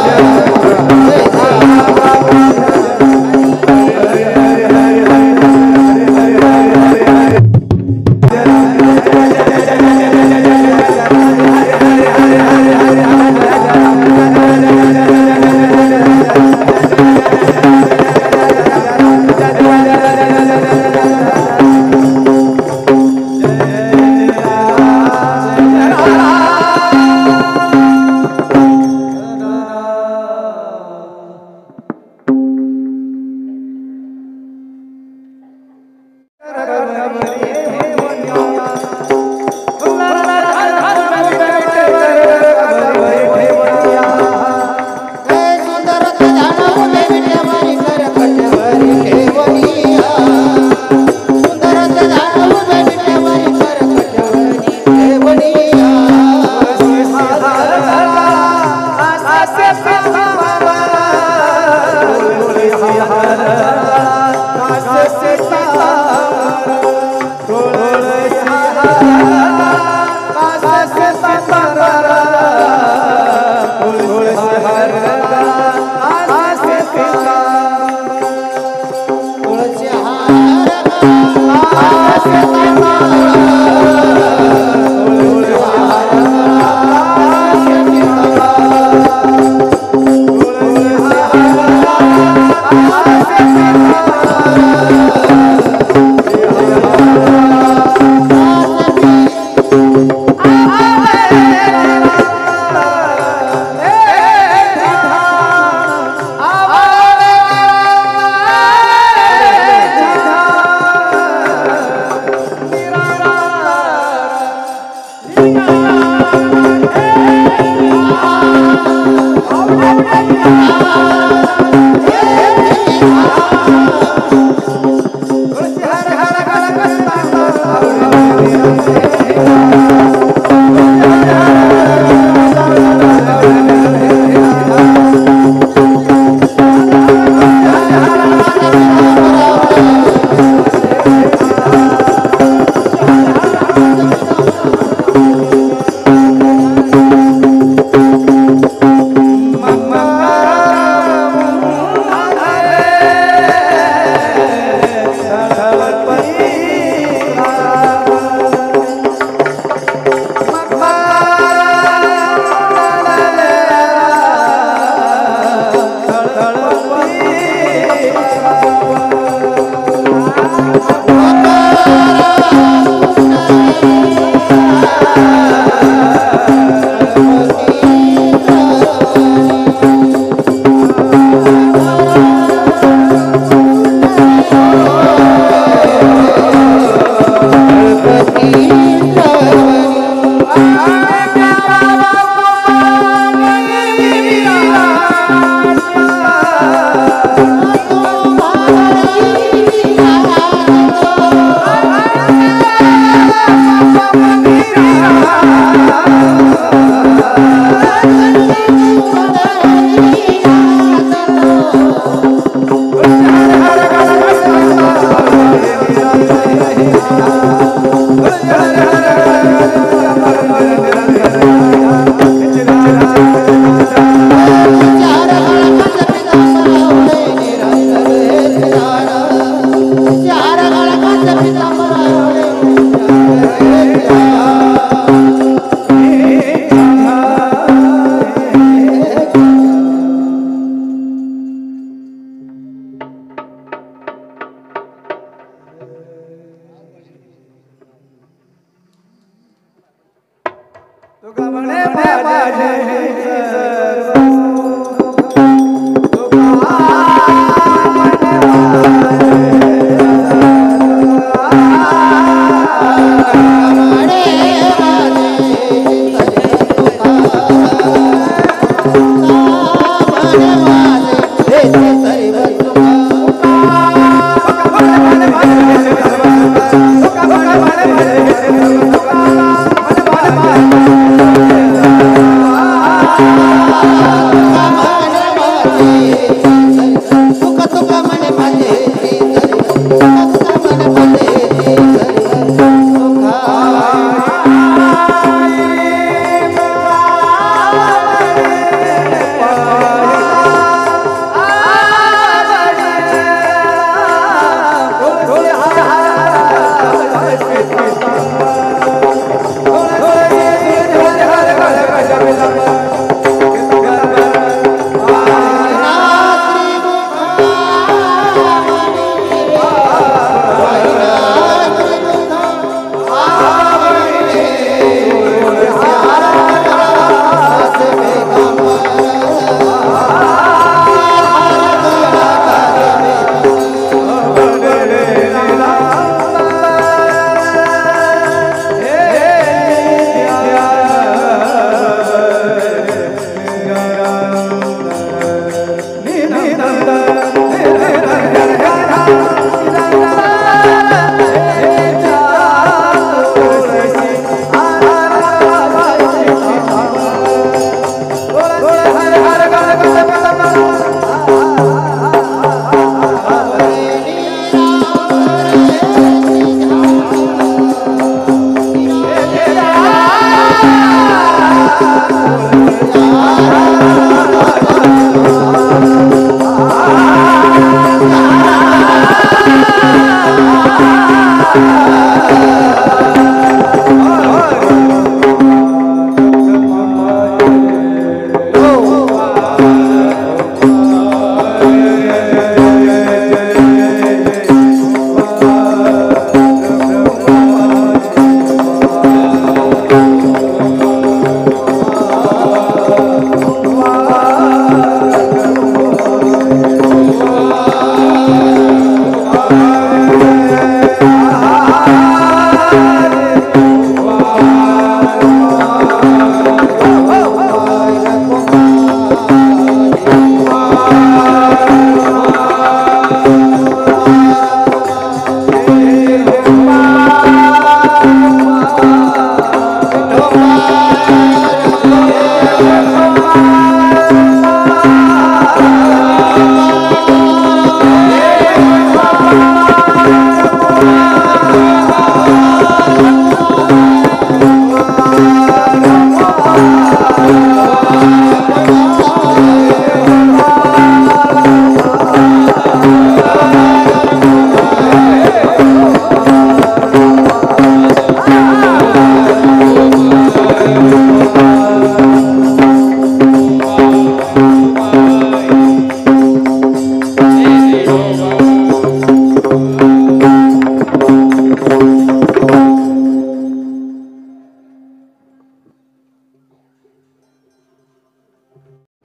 जय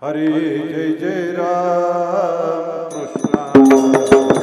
हरे जय जय राम कृष्ण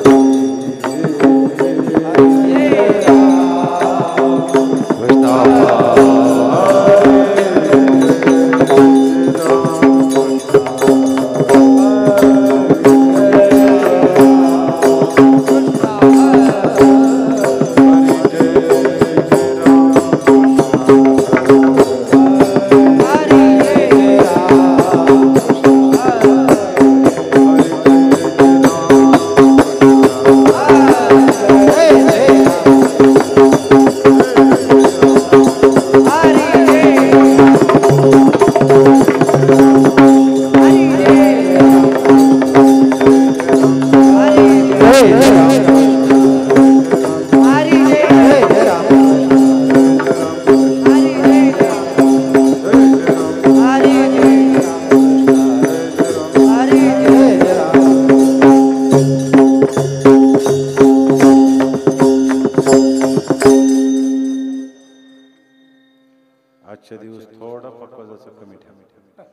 आजच्या दिवस थोडा पक्वाजाचा कमी ठेवा.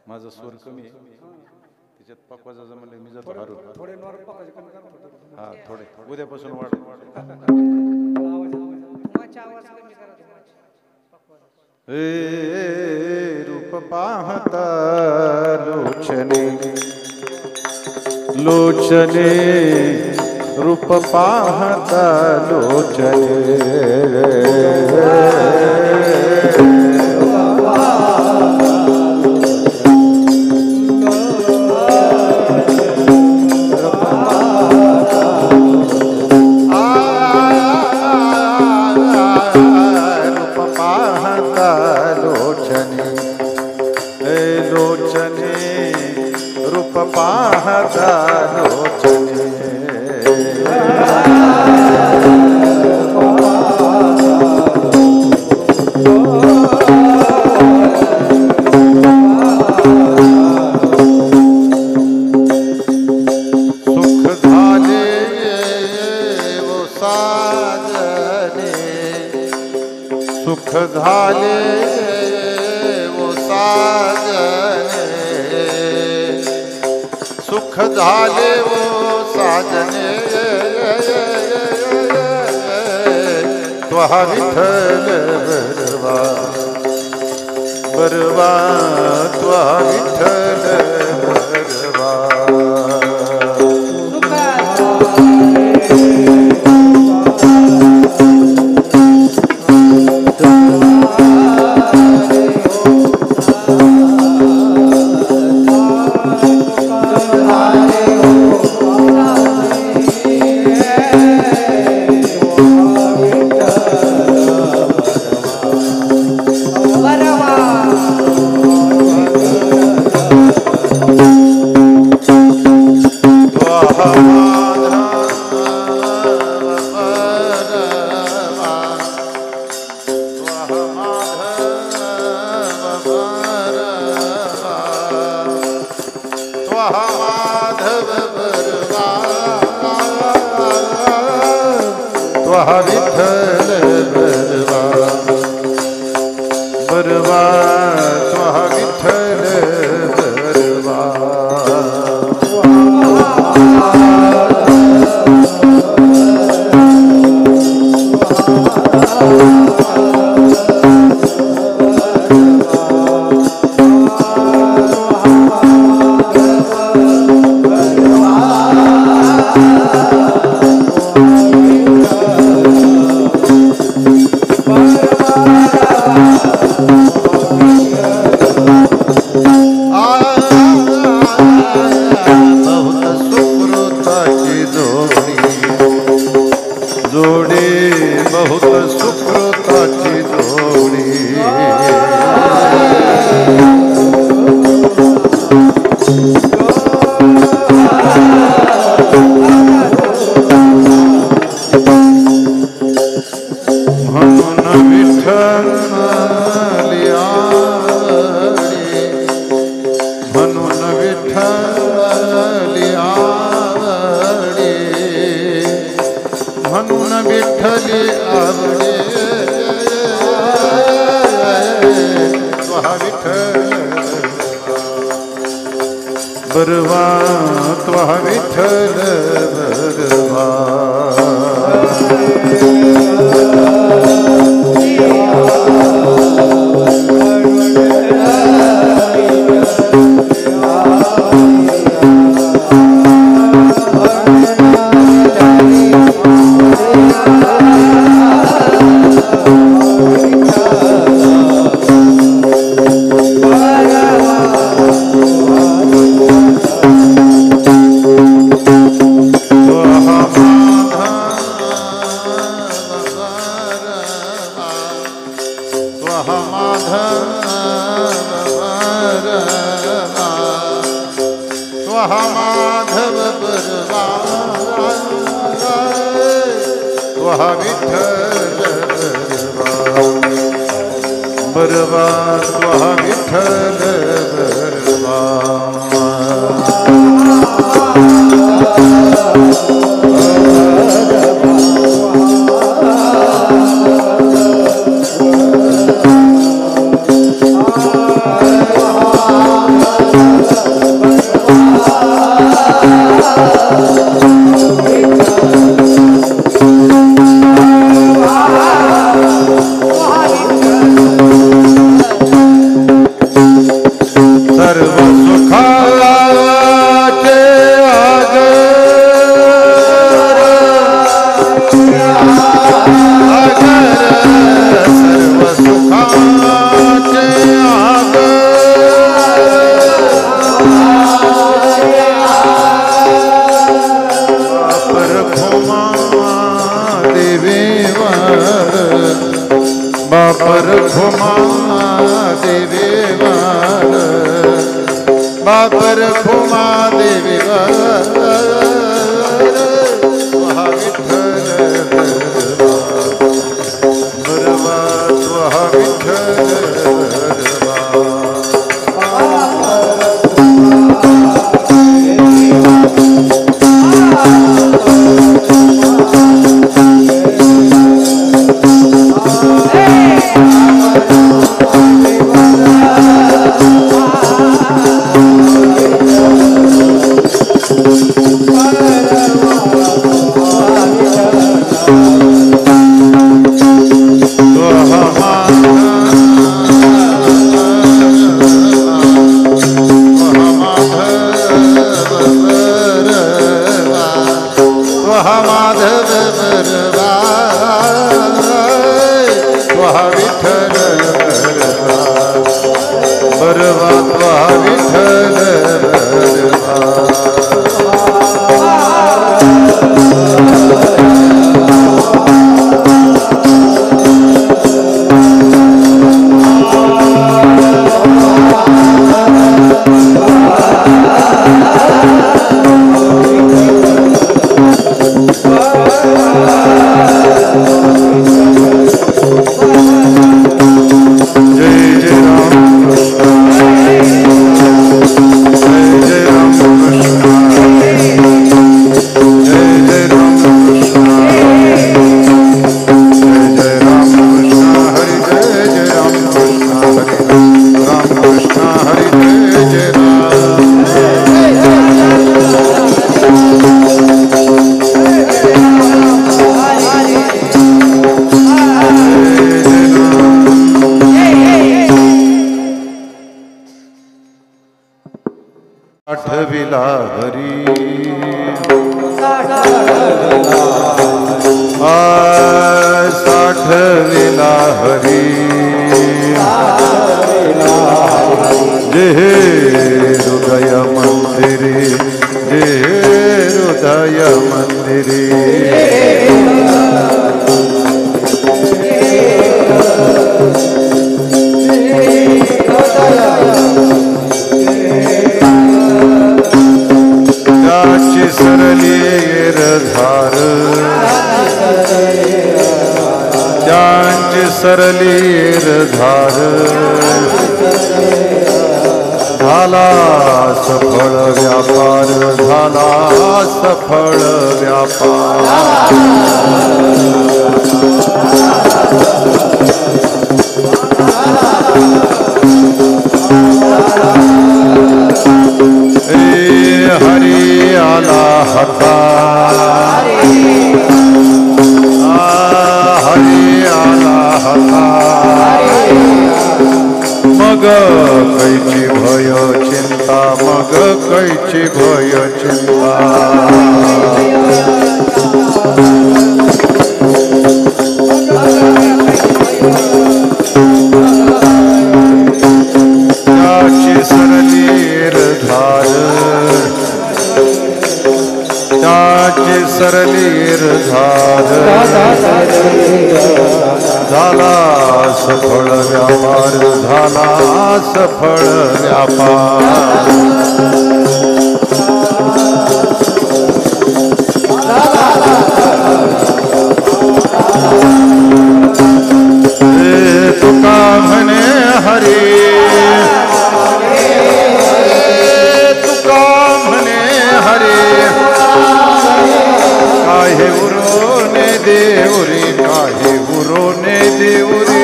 माझा स्वर कमी आहे त्याच्यात पक्वाजाचा म्हणलं मी जातो हारू थोडे हा थोडे उद्यापासून वाढ रूप पाहता लोचने लोचने रूप पाहता लोचने पाहता लोचने सुख झाले वो साजने सुख झाले वो साजने त्वहा विठ्ठल बरवा बरवा त्वहा विठ्ठल बरवा त्वहा विठ्ठल बरवा बरवा त्वहा विठ्ठल बरवा बहुत सुकृताची जोडी म्हणून विठ्ठली आवडी म्हणून विठ्ठली आवडी म्हणून विठ्ठली आवडे त्वहा विठ्ठल बरवा त्वहा विठ्ठल बरवा माधव बरवा त्वहा विठ्ठल बरवा त्वहा विठ्ठल बरवा बापर घुमा देवेवार बापर भूमा देवी वहा विठ्ठल बरवा वहा विठ्ठल साठविला हरी साठविला हरी जे हृदय मंदिरे जे हृदय मंदिरे सरलीर धार त्यांची सरलीर धार झाला सफळ व्यापार झाला सफळ व्यापार हरी आला हता हरी आला हता मग कैची भय चिंता मग कैची भय चिंता त्याची सरलीर धार त्याची सरलीर धार झाला सफळ व्यापार झाला सफळ व्यापार तुका म्हणे हरी तुका म्हणे हरी काहे उरोने देवरी काहे उरोने देवरी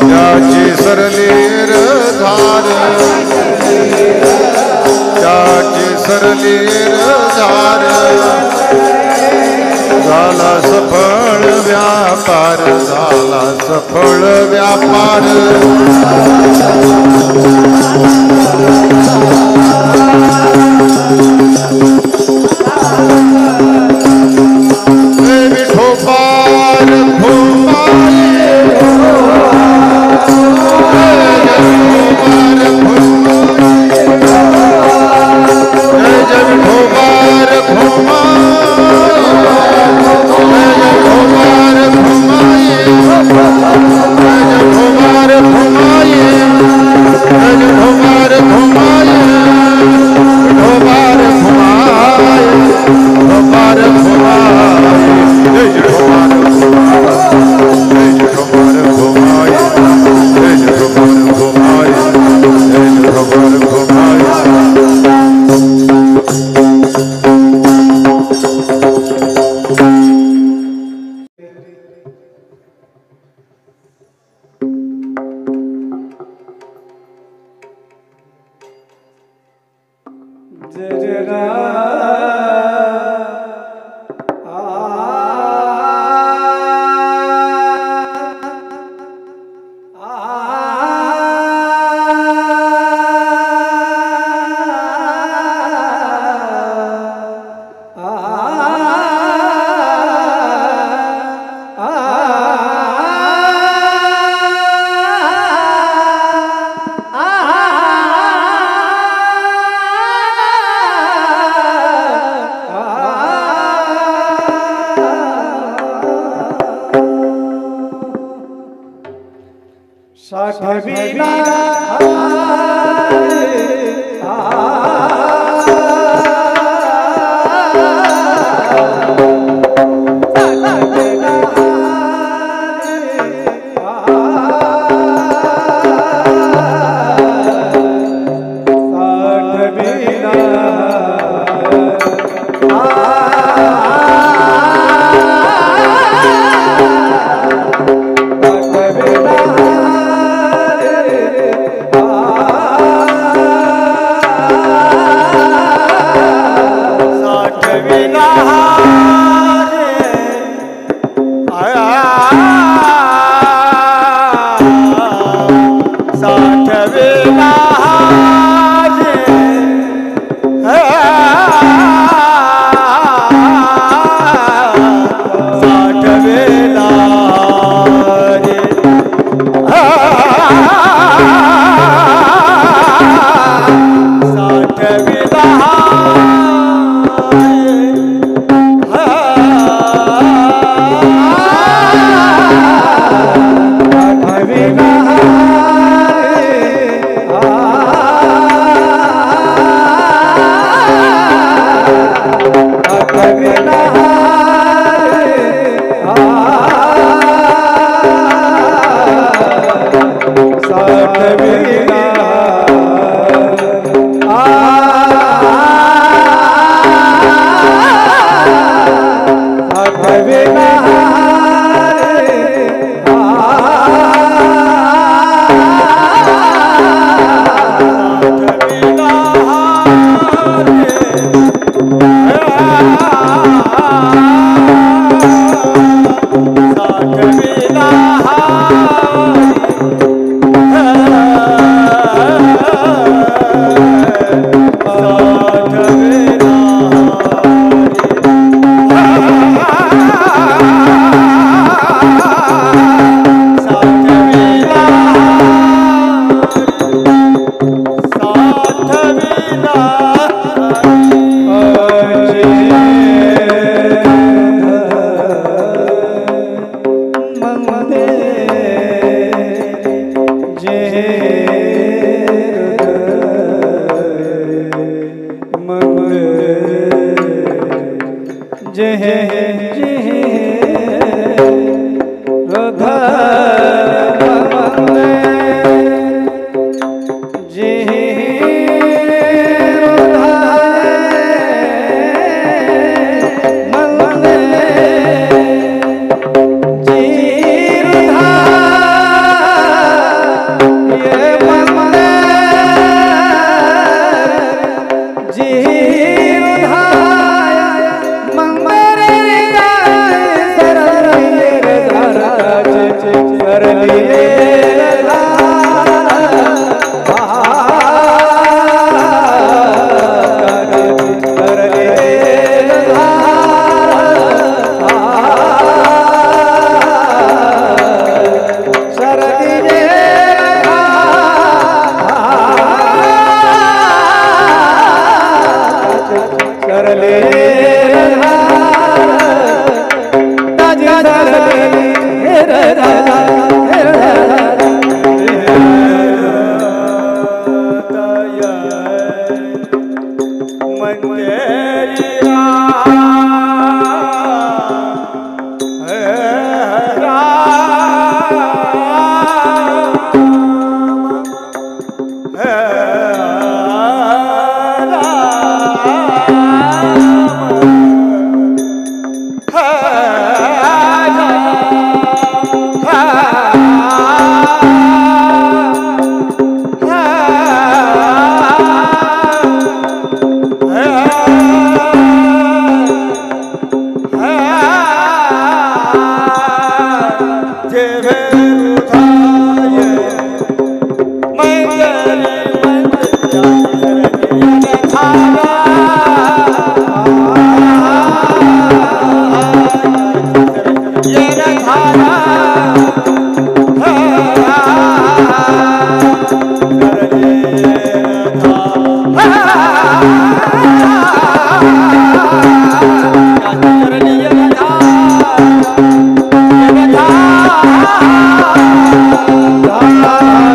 त्याची सरलीर धार त्याची सरलीर धार झाला सफळ व्यापार झाला सफळ व्यापार विठोबार जय जय विठोबार साठविला Ah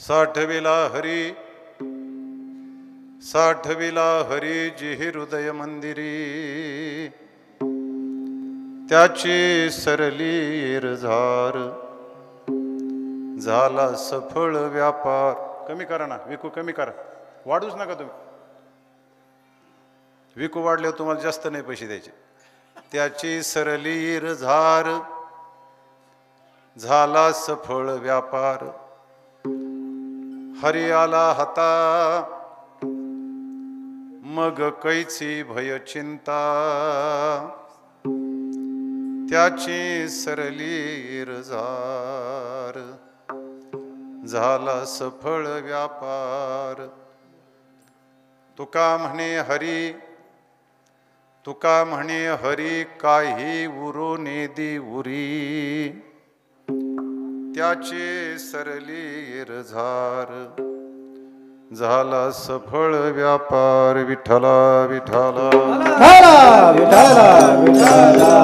साठविला हरी साठविला हरी जिहि हृदय मंदिरी त्याची सरली इरझार झाला सफळ व्यापार. कमी करा ना विकू, कमी करा, वाढूच नका तुम्ही. विकू वाढल्यावर तुम्हाला जास्त नाही पैसे द्यायचे. त्याची सरली इरझार झाला सफळ व्यापार. हरी आला हता मग कैची भय चिंता त्याची सरली इरझार झाला सफळ व्यापार. तुका म्हणे हरी तुका म्हणे हरी काही उरो नेदी उरी त्याचे सरली इरझार झाला सफळ व्यापार. विठ्ठला विठ्ठला विठ्ठला विठ्ठला विठ्ठला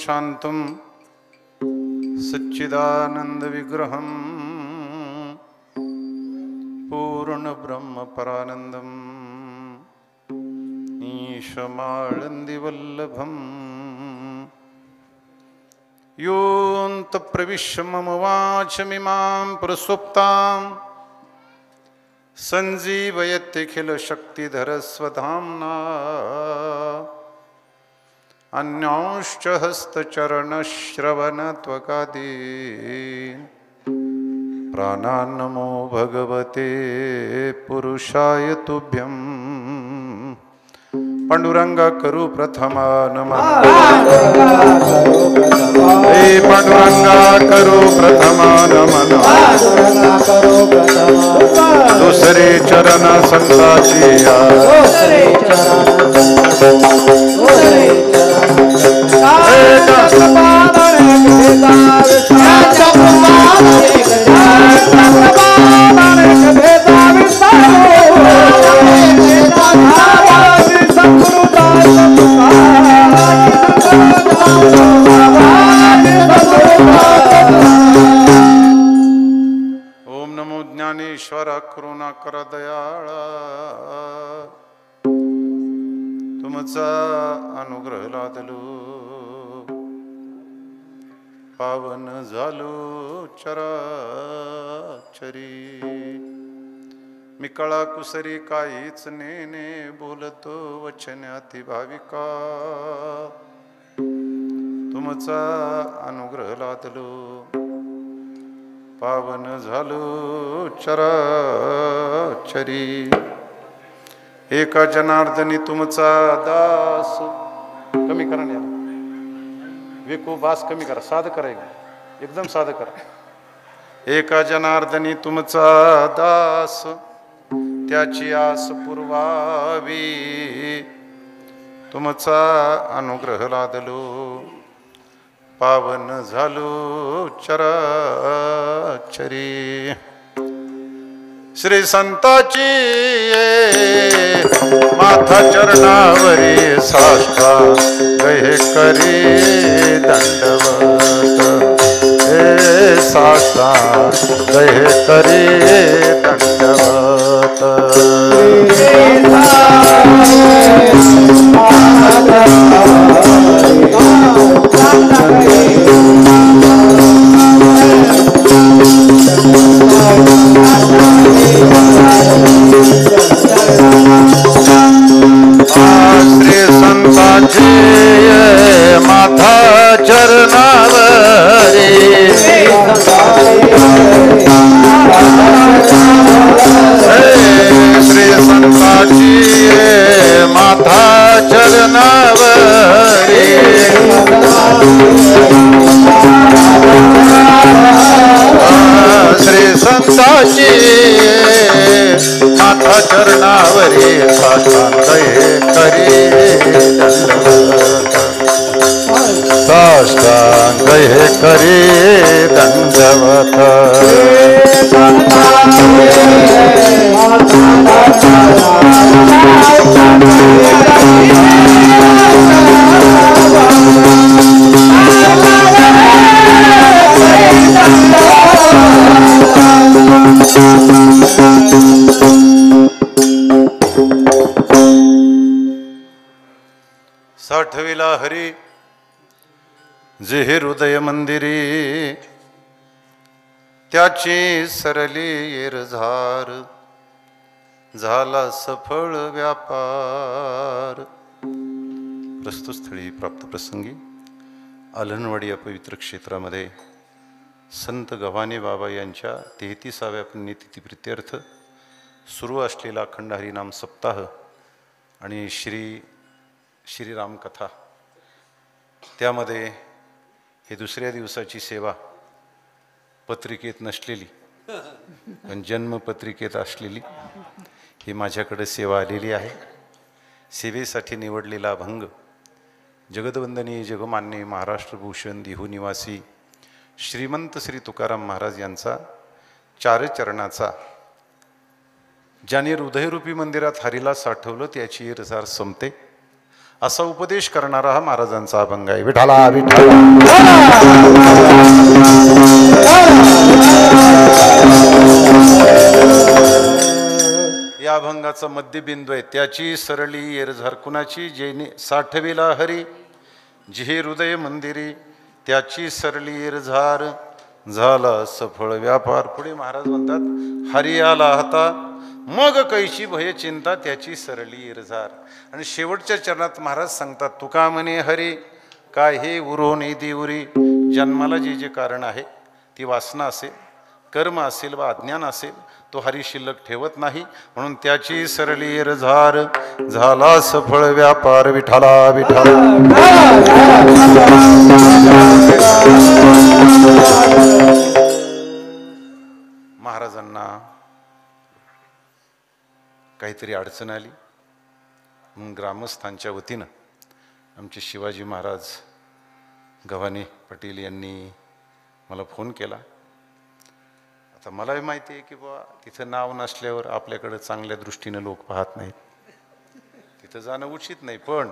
शांतं सच्चिदानन्दविग्रहं पूर्णब्रह्मपरानन्दम् ईशमाळन्दिवल्लभम् योऽन्तप्रविश्य मम वाचमिमां प्रसुप्तां सञ्जीवयत्यखिलशक्तिधरस्वधाम्ना अन्यांश्च हस्तचरणश्रवणत्वकादीन् प्राणान् नमो भगवते पुरुषाय तुभ्यं पांडुरंगा करू प्रथमा नमः हे पांडुरंगा करू प्रथमा नमः दुसरे चरण संताची ओम नमो ज्ञानेश्वर करुणाकर दयाळा तुमचा अनुग्रह लादलो पावन झालो चराचरी मी कळा कुसरी काहीच नेने बोलतो वचनाती भाविका तुमचा अनुग्रह लादलो पावन झालो चराचरी एका जनार्दनी तुमचा दास कमी करा ना वेको बास कमी करा साधं करा एकदम साधं करा एका जनार्दनी तुमचा दास त्याची आस पुरवावी तुमचा अनुग्रह लादलो पावन झालो चराचरी श्री संताची माथा चरणावरी साष्टा गहे करी दंडवत हे साष्टा गहे करी दंडवत श्री संताची माथा चरणावरी श्री संताची माथा चरणावरी श्री संताची माथा चरणावरी साष्टांग करी साष्टांग करी दंडवत साठविला हरी जे हृदय मंदिरी त्याची सरली येरझार झाला सफळ व्यापार प्रस्तुत स्थळी प्राप्त प्रसंगी आलनवाडी या पवित्र क्षेत्रामध्ये संत गव्हाणे बाबा यांच्या 33व्या पुण्यतिथीप्रित्यर्थ सुरू असलेला अखंड हरिनाम सप्ताह आणि श्रीराम कथा त्यामध्ये हे दुसऱ्या दिवसाची सेवा पत्रिकेत नसलेली पण जन्मपत्रिकेत असलेली ही माझ्याकडे सेवा आलेली आहे. सेवेसाठी निवडलेला अभंग जगदवंदनीय जगमान्य महाराष्ट्रभूषण देहू निवासी श्रीमंत श्री तुकाराम महाराज यांचा चारचरणाचा ज्याने हृदयरूपी मंदिरात हरीला साठवलं त्याची येरझार संपते असा उपदेश करणारा हा महाराजांचा अभंग आहे. विठाला विठाला या अभंगाचा मध्यबिंदू आहे. त्याची सरली येरझार कुणाची, जेने साठविला हरी जिहे हृदय मंदिरी, त्याची सरली येरझार झाला सफळ व्यापार. पुढे महाराज म्हणतात हरी आला हाता मग कैची भय चिंता, त्याची सरली येरझार. आणि शेवटच्या चरणात महाराज सांगतात तुका म्हणे हरी काय हे उरो नाही देवरी. जन्माला जे जे कारण आहे ती वासना असेल, कर्म असेल वा अज्ञान असेल, तो हरी शिल्लक ठेवत नाही. म्हणून त्याची सरली येरझार झाला सफळ व्यापार. विठाला विठाला महाराजांना काहीतरी अडचण आली. मग ग्रामस्थांच्या वतीनं आमचे शिवाजी महाराज गव्हाणे पाटील यांनी मला फोन केला. आता मलाही माहिती आहे की बाबा तिथं नाव नसल्यावर आपल्याकडं चांगल्या दृष्टीनं लोक पाहत नाहीत, तिथं जाणं उचित नाही. पण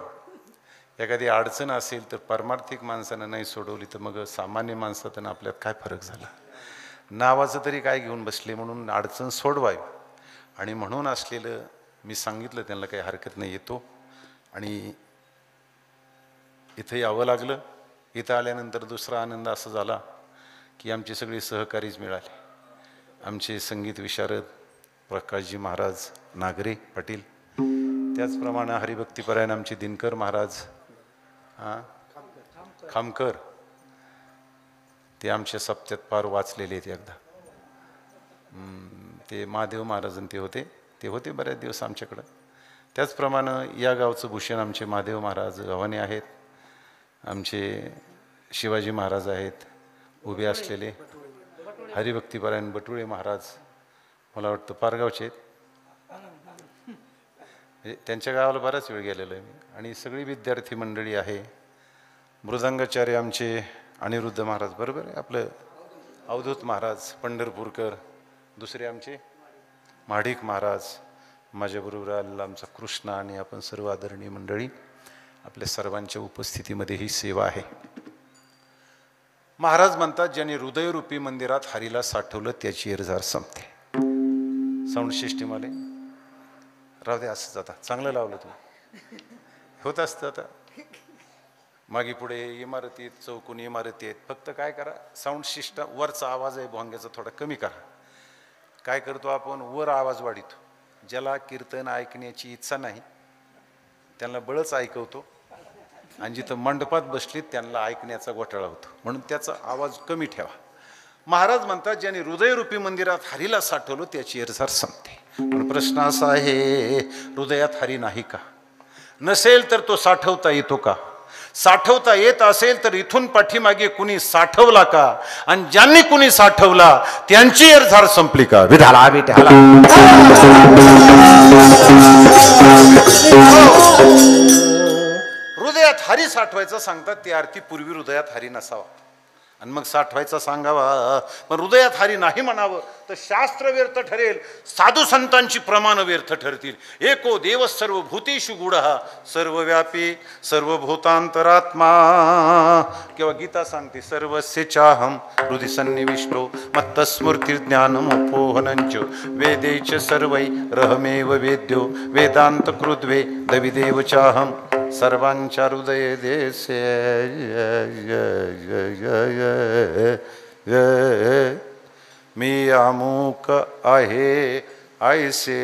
एखादी अडचण असेल तर पारमार्थिक माणसानं नाही सोडवली तर मग सामान्य माणसातनं आपल्यात काय फरक झाला. नावाचं तरी काय घेऊन बसले, म्हणून अडचण सोडवावी. आणि म्हणून असलेलं मी सांगितलं त्यांना काही हरकत नाही येतो. आणि इथं यावं लागलं. इथं आल्यानंतर दुसरा आनंद असा झाला की आमचे सगळे सहकारीच मिळाले. आमचे संगीत विशारद प्रकाशजी महाराज नागरे पाटील, त्याचप्रमाणे हरिभक्तीपरायण आमचे दिनकर महाराज खामकर, ते आमच्या सप्त्यात फार वाचलेले आहेत एकदा. ते महादेव महाराजन ते होते बऱ्याच दिवस आमच्याकडं. त्याचप्रमाणे या गावचं भूषण आमचे महादेव महाराज गव्हाणे आहेत, आमचे शिवाजी महाराज आहेत उभे असलेले, हरिभक्तीपरायण बटुळे महाराज मला वाटतं पारगावचे आहेत. त्यांच्या गावाला बराच वेळ गेलेलो आहे मी. आणि सगळी विद्यार्थी मंडळी आहे. मृदंगाचार्य आमचे अनिरुद्ध महाराज, बरोबर आहे आपलं अवधूत महाराज पंढरपूरकर, दुसरे आमचे महाडिक महाराज, माझ्याबरोबर आलेला आमचा कृष्ण आणि आपण सर्व आदरणीय मंडळी, आपल्या सर्वांच्या उपस्थितीमध्ये ही सेवा आहे. महाराज म्हणतात ज्याने हृदयरूपी मंदिरात हरीला साठवलं त्याची येरझार संपते. साऊंड सिस्टीम आले राहू दे असंच, आता चांगलं लावलं तुम्ही, होत असतं. आता मागे पुढे इमारतीत चौकोनी इमारती आहेत, फक्त काय करा साऊंड सिस्टम वरचा आवाज आहे भोंग्याचा थोडा कमी करा. काय करतो आपण वर आवाज वाढितो. ज्याला कीर्तन ऐकण्याची इच्छा नाही त्यांना बळच ऐकवतो, आणि जिथं मंडपात बसलीत त्यांना ऐकण्याचा घोटाळा होतो, म्हणून त्याचा आवाज कमी ठेवा. महाराज म्हणतात ज्याने हृदयरूपी मंदिरात हरीला साठवलं त्याची येरझार संपते. पण प्रश्न असा आहे हृदयात हरी नाही का? नसेल तर तो साठवता येतो का? साठवता येत असेल तर इथून पाठीमागे कुणी साठवला का? आणि ज्यांनी कुणी साठवला त्यांची येरझार संपली का? विठाला विठाला हृदयात हरी साठवायचं सांगतात, ती आरती पूर्वी हृदयात हरी नसावा आणि मग साठवायचा सांगावा. पण हृदयात हरी नाही म्हणावं तर शास्त्र व्यर्थ ठरेल, साधू संतांची प्रमाण व्यर्थ ठरतील. एको देव सर्वभूतेषु गूढः सर्वव्यापी सर्वभूतांतरात्मा. किंवा गीता सांगते सर्वस्य चाहम हृदि सन्निविष्टो मत्तस्मृतिर्ज्ञानमुपोहनञ्च वेदैश्च सर्वै रहमेव वेद्यो वेदांत कृद्वे दविदेव चाहम सर्वांच्या हृदय देसे. मी अमुक आहे ऐसे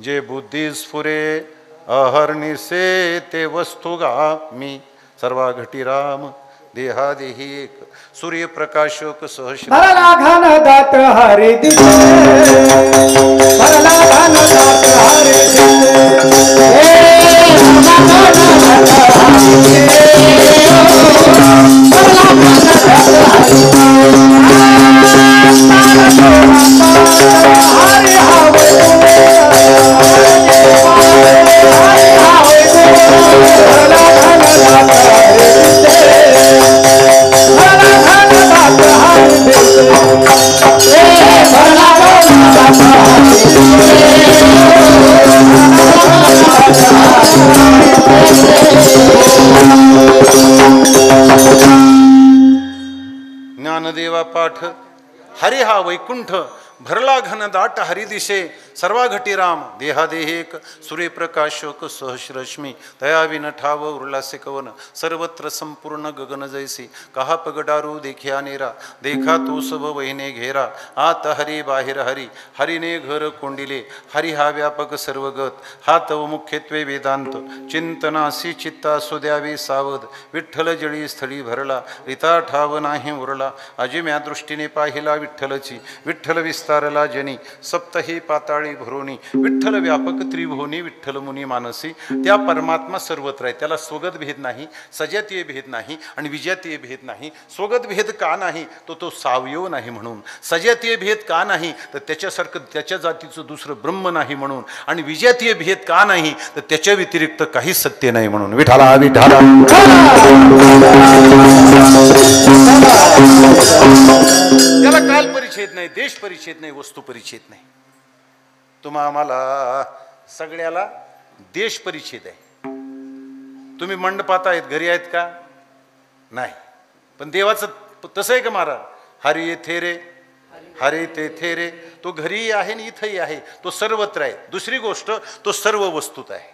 जे बुद्धी स्फुरे अहर्निसे ते वस्तुगामी सर्वा घटी राम देहादेही एक सूर्यप्रकाशक सहश भरला घन दात हरी दिसे, भरला घन दात हरी दिसे. पाठ हरी हा वैकुंठ भरला घन दाट हरिदिशे सर्वा घटी राम देहादेहेक सूर्यप्रकाशोक सहस्रश्मी तया विन ठाव उरलासे कवन सर्वत्र संपूर्ण गगन जैसी कहा पगडारू देखिया नेरा देखा तो सब वहिने घेरा आत हरी बाहेर हरी हरिने घर कोंडिले हरी हा व्यापक सर्वगत हा तव मुख्यत्वे वेदांत चिंतनासी चित्ता सुद्यावे सावध विठ्ठल जळी स्थळी भरला रिता ठाव नाही उरला अजिम्या दृष्टीने पाहिला विठ्ठलची विठ्ठल विस्तारला जनी सप्तही पाताळी भरोनी विठ्ठल व्यापक त्रिभुवनी विठ्ठल मुनी मानसी त्या परमात्मा सर्वत्र आहे त्याला स्वगत भेद नाही सजातीय भेद नाही आणि विजातीय भेद नाही स्वगत भेद का नाही तो सावयव नाही म्हणून सजातीय भेद का नाही तर त्याच्यासारखं त्याच्या जातीचं दुसरं ब्रह्म नाही म्हणून आणि विजातीय भेद का नाही तर त्याच्या व्यतिरिक्त काहीच सत्य नाही म्हणून विठाला विठाला त्याला काल परिच्छेद नाही देश परिच्छेद नाही वस्तू परिच्छेद नाही आम्हाला सगळ्याला देश परिच्छेद आहे तुम्ही मंडपात आहेत घरी आहेत का नाही पण देवाचं तसं आहे का महाराज हरी येथे रे हरी तेथे रे तो घरीही आहे आणि इथंही आहे तो सर्वत्र आहे दुसरी गोष्ट तो सर्व वस्तूत आहे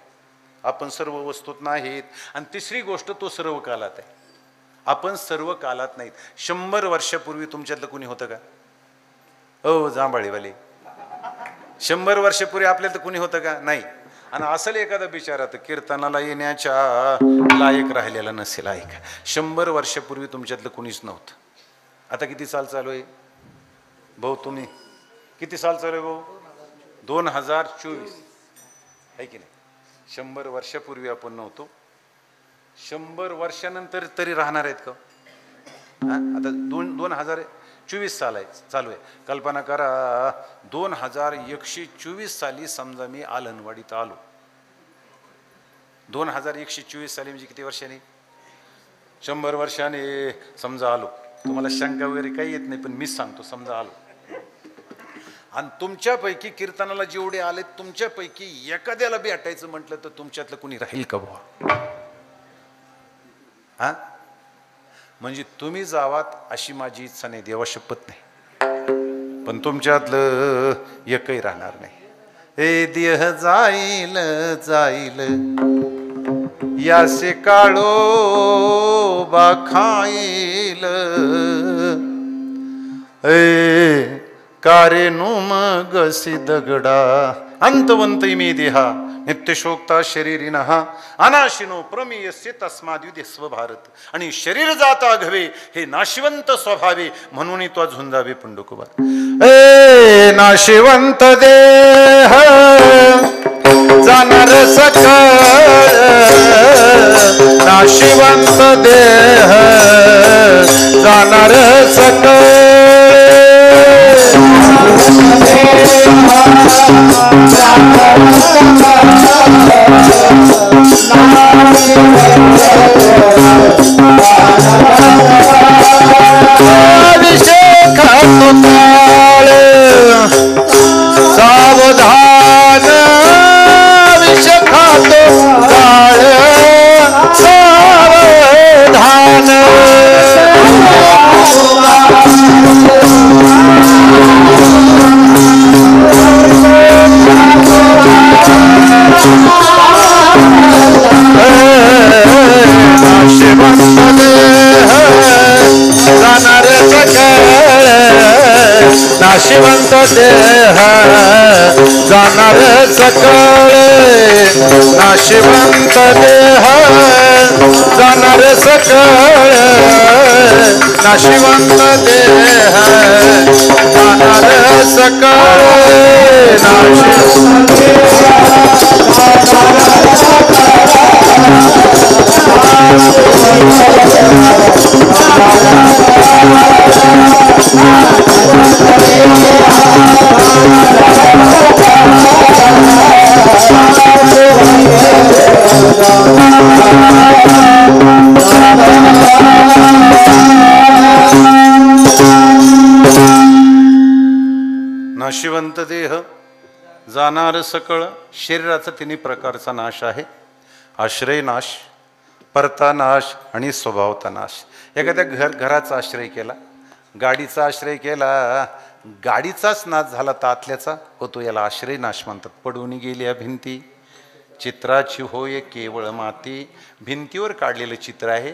आपण सर्व वस्तूत नाहीत आणि तिसरी गोष्ट तो सर्व कालात आहे आपण सर्व कालात नाहीत 100 वर्षापूर्वी तुमच्यातलं कोणी होतं का ओ जांभळीवाले 100 वर्षापूर्वी आपल्याला तर कुणी होतं का नाही आणि असलं एखादा बिचारा तर कीर्तनाला येण्याच्या लायक राहिलेला नसेल ऐका 100 वर्षापूर्वी तुमच्यातलं कुणीच नव्हतं आता किती साल चालू आहे भाऊ तुम्ही किती साल चालू आहे भाऊ 2024 आहे की नाही 100 वर्षापूर्वी आपण नव्हतो 100 वर्षानंतर तरी राहणार आहेत का आता 2024 साल आहे चालू आहे कल्पना करा 2124 साली समजा मी आलनवाडीत आलो 2124 साली म्हणजे किती वर्षांनी 100 वर्षाने समजा आलो तुम्हाला शंका वगैरे काही येत नाही पण मीच सांगतो समजा आलो आणि तुमच्यापैकी कीर्तनाला जेवढे आले तुमच्यापैकी एखाद्याला भेटायचं म्हटलं तर तुमच्यातलं कुणी राहील का बुवा हा म्हणजे तुम्ही जावात अशी माझी इच्छा नाही देवा शपथ नाही पण तुमच्यातलं एकही राहणार नाही हे देह जाईल जाईल यासे काळो बाखाईल ए कारे नुम गसी दगडा अंतवंत इमे देहा नित्यशोक्ता शरीरिनः अनाशिनो प्रमेयस्य तस्माद्युदे स्वभारत आणि शरीर जाता घवे हे नाशिवंत स्वभावे म्हणून तो झुंजावे पुंडुकवा ए नाशिवंत देह जाणार सकळ नाशिवंत देह जाणार सकळ सावधान विष खातो काळ सावधान नाशिवंत देह जाणार सकळ नाशिवंत देह जाणार सकळ नाशिवंत देह जाणार सकळ नाशिवंत देह जाणार सकळ शरीराचा तिन्ही प्रकारचा नाश आहे आश्रय नाश परता नाश आणि स्वभावता नाश एखाद्या घराचा आश्रय केला गाडीचा आश्रय केला, गाडीचाच नाश झाला तर आतल्याचा होतो, याला आश्रय नाश म्हणतात. पडून गेल्या भिंती चित्राची होय केवळ माती. भिंतीवर काढलेलं चित्र आहे.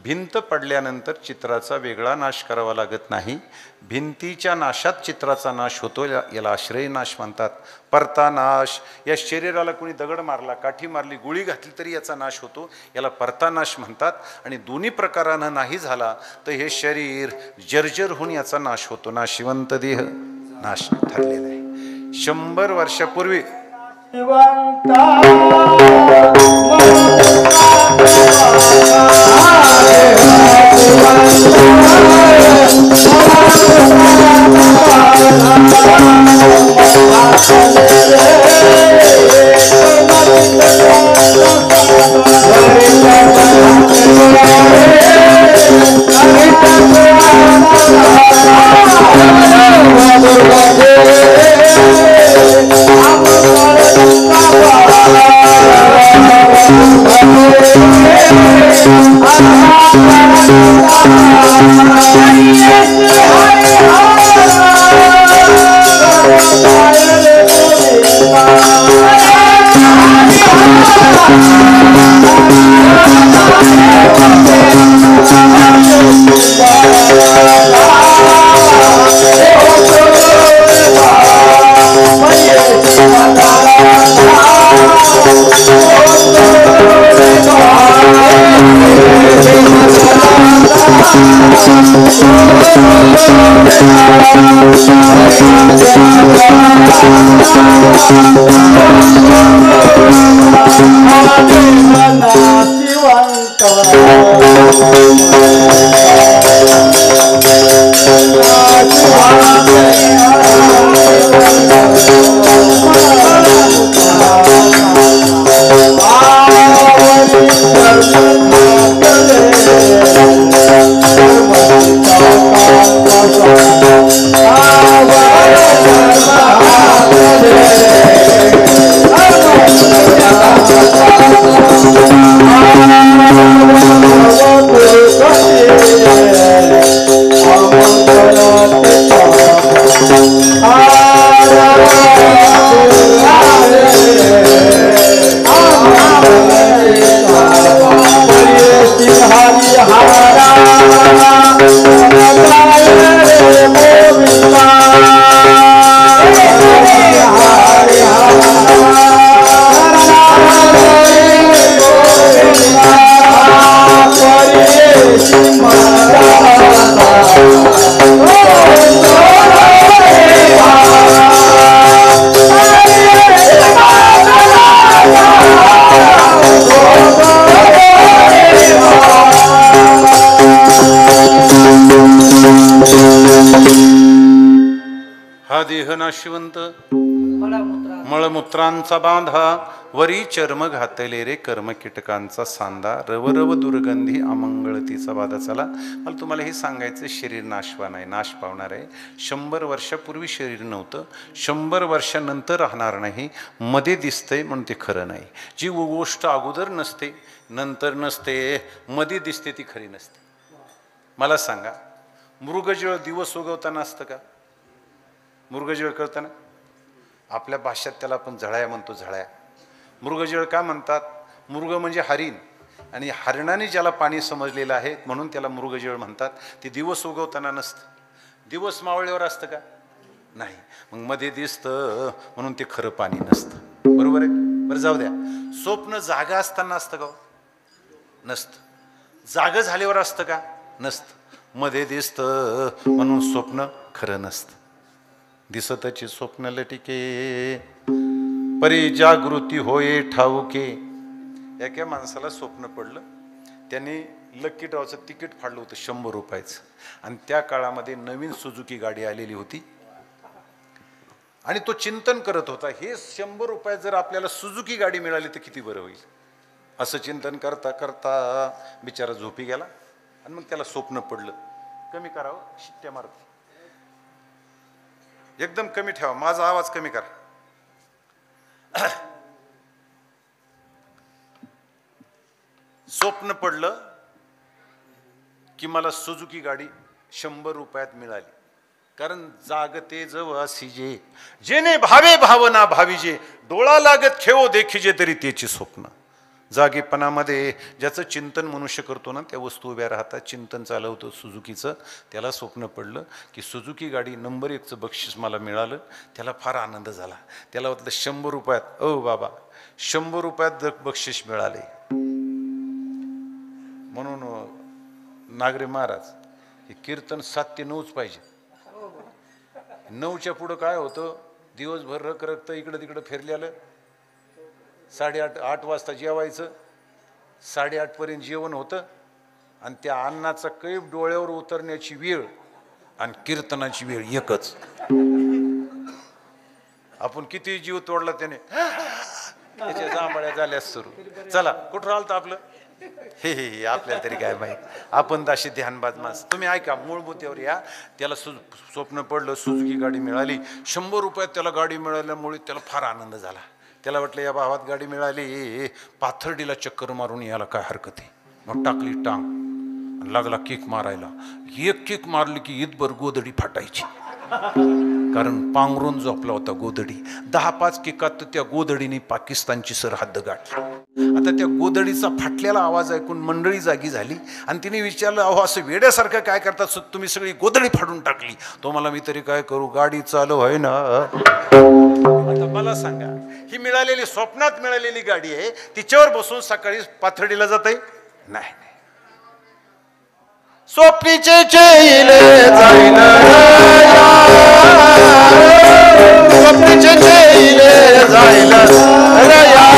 भिंत पडल्यानंतर चित्राचा वेगळा नाश करावा लागत नाही. भिंतीच्या नाशात चित्राचा नाश होतो, याला आश्रय नाश म्हणतात. परता नाश. या शरीराला कोणी दगड मारला, काठी मारली, गोळी घातली तरी याचा नाश होतो, याला परता नाश म्हणतात. आणि दोन्ही प्रकारानं नाही झाला तर हे शरीर जर्जर होऊन याचा नाश होतो. नाशिवंत देह नाश ठरलेला आहे. 100 वर्षापूर्वी नाशिवंत मळमूत्रांचा बांधा वरी चर्म घातले रे कर्म कीटकांचा सांदा रवरव दुर्गंधी अमंगळतीचा बाधा. चला मला तुम्हाला हे सांगायचं, शरीर नाशवान आहे, नाश पावणार आहे. 100 वर्षापूर्वी शरीर नव्हतं, 100 वर्षानंतर राहणार नाही. मध्ये दिसतंय म्हणून ते खरं नाही. जी गोष्ट अगोदर नसते, नंतर नसते, मध्ये दिसते ती खरी नसते. मला सांगा, मृगजळ दिवस उगवताना असतं का? मृगजळ कळतं ना, आपल्या भाषेत त्याला आपण झळाया म्हणतो. झळाया मृगजळ का म्हणतात? मृग म्हणजे हरिण, आणि हरिणाने ज्याला पाणी समजलेलं आहे म्हणून त्याला मृगजळ म्हणतात. ते दिवस उगवताना नसतं. दिवस मावळल्यावर असतं का? नाही. मग मध्ये दिसतं म्हणून ते खरं पाणी नसतं. बरोबर आहे? बरं जाऊ द्या. स्वप्न जागा असताना असतं का? नसतं. जागं झाल्यावर असतं का? नसतं. मध्ये दिसतं म्हणून स्वप्न खरं नसतं. दिसतची स्वप्न लटिके परी जागृती होय ठाऊके. एका माणसाला स्वप्न पडलं, त्यांनी लकी ड्रॉचं तिकीट फाडलं होतं 100 रुपयाचं, आणि त्या काळामध्ये नवीन सुझुकी गाडी आलेली होती, आणि तो चिंतन करत होता, हे 100 रुपयात जर आपल्याला सुझुकी गाडी मिळाली तर किती बरं होईल. असं चिंतन करता करता बिचारा झोपी गेला, आणि मग त्याला स्वप्न पडलं. कमी करावं, शिट्ट्या मारते, एकदम कमी ठेवा, माझा आवाज कमी करा. स्वप्न पडलं की मला सुझुकी गाडी 100 रुपयात मिळाली. कारण जागते जवसी जे, जेने भावे भावना भावीजे, डोळा लागत खेळो देखीजे तरी त्याची स्वप्न. जागेपणामध्ये ज्याचं चिंतन मनुष्य करतो ना, त्या वस्तू उभ्या राहतात. चिंतन चालवतो सुझुकीचं, त्याला स्वप्न पडलं की सुझुकी गाडी नंबर 1चं बक्षीस मला मिळालं. त्याला फार आनंद झाला. त्याला वाटलं 100 रुपयात, ओ बाबा 100 रुपयात बक्षीस मिळाले. म्हणून नागरे महाराज हे कीर्तन 7 ते 9च पाहिजे. 9च्या पुढं काय होतं, दिवसभर रखरखत इकडं तिकडं फिरलेलं. 8:30 वाजता जेवायचं, 8:30 पर्यंत जेवण होतं. आणि त्या अन्नाचा कैफ डोळ्यावर उतरण्याची वेळ आणि कीर्तनाची वेळ एकच. आपण किती जीव तोडला त्याने, त्याच्या जांभळ्या झाल्या सुरू. चला कुठं राहिलं आपलं, हे आपल्याला तरी काय माहित, आपण तशी ध्यानबाज माणसं. तुम्ही ऐका, मूळ मुद्द्यावर या. त्याला स्वप्न पडलं, सुझुकी गाडी मिळाली. 100 रुपयात त्याला गाडी मिळाल्यामुळे त्याला फार आनंद झाला. त्याला वाटलं या भावात गाडी मिळाली, पाथर्डीला चक्कर मारून याला काय हरकत आहे. मग टाकली टांग, लागला किक मारायला. एक किक मारली की ईदभर गोदडी फाटायची, कारण पांघरून झोपला होता गोदडी. 10-5 किकात तर त्या गोदडीने पाकिस्तानची सरहद्द गाठली. आता त्या गोदडीचा फाटलेला आवाज ऐकून मंडळी जागी झाली आणि तिने विचारलं, अहो असं वेड्यासारखं काय करतात तुम्ही, सगळी गोदडी फाडून टाकली. तो मला, मी तरी काय करू, गाडी चालू आहे ना. आता मला सांगा, ही मिळालेली, स्वप्नात मिळालेली गाडी आहे, तिच्यावर बसून सकाळी पाथर्डीला जात आहे? नाही. स्वप्नीचे चेले जाईल, स्वप्नीचे चेले जाईल रया,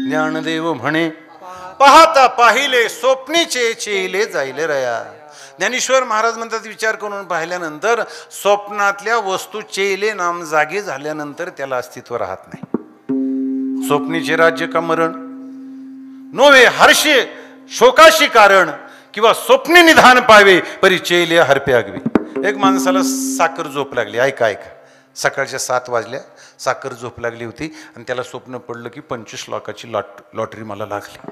ज्ञानदेव म्हणे, पाहता पाहिले स्वप्नीचे चेले जायले रया. ज्ञानेश्वर महाराज म्हणतात, विचार करून पाहिल्यानंतर स्वप्नातल्या वस्तू चेले नाम जागे झाल्यानंतर त्याला अस्तित्व राहत नाही. स्वप्नीचे राज्य का मरण नोवे, हर्षे शोकाशी कारण, किंवा स्वप्ने निधान पावे परी चेले हरपे आगवी. एक माणसाला साखर झोप लागली. ऐका, सकाळच्या 7 वाजल्या, साखर झोप लागली होती आणि त्याला स्वप्न पडलं की 25 लाखाची लॉटरी मला लागली.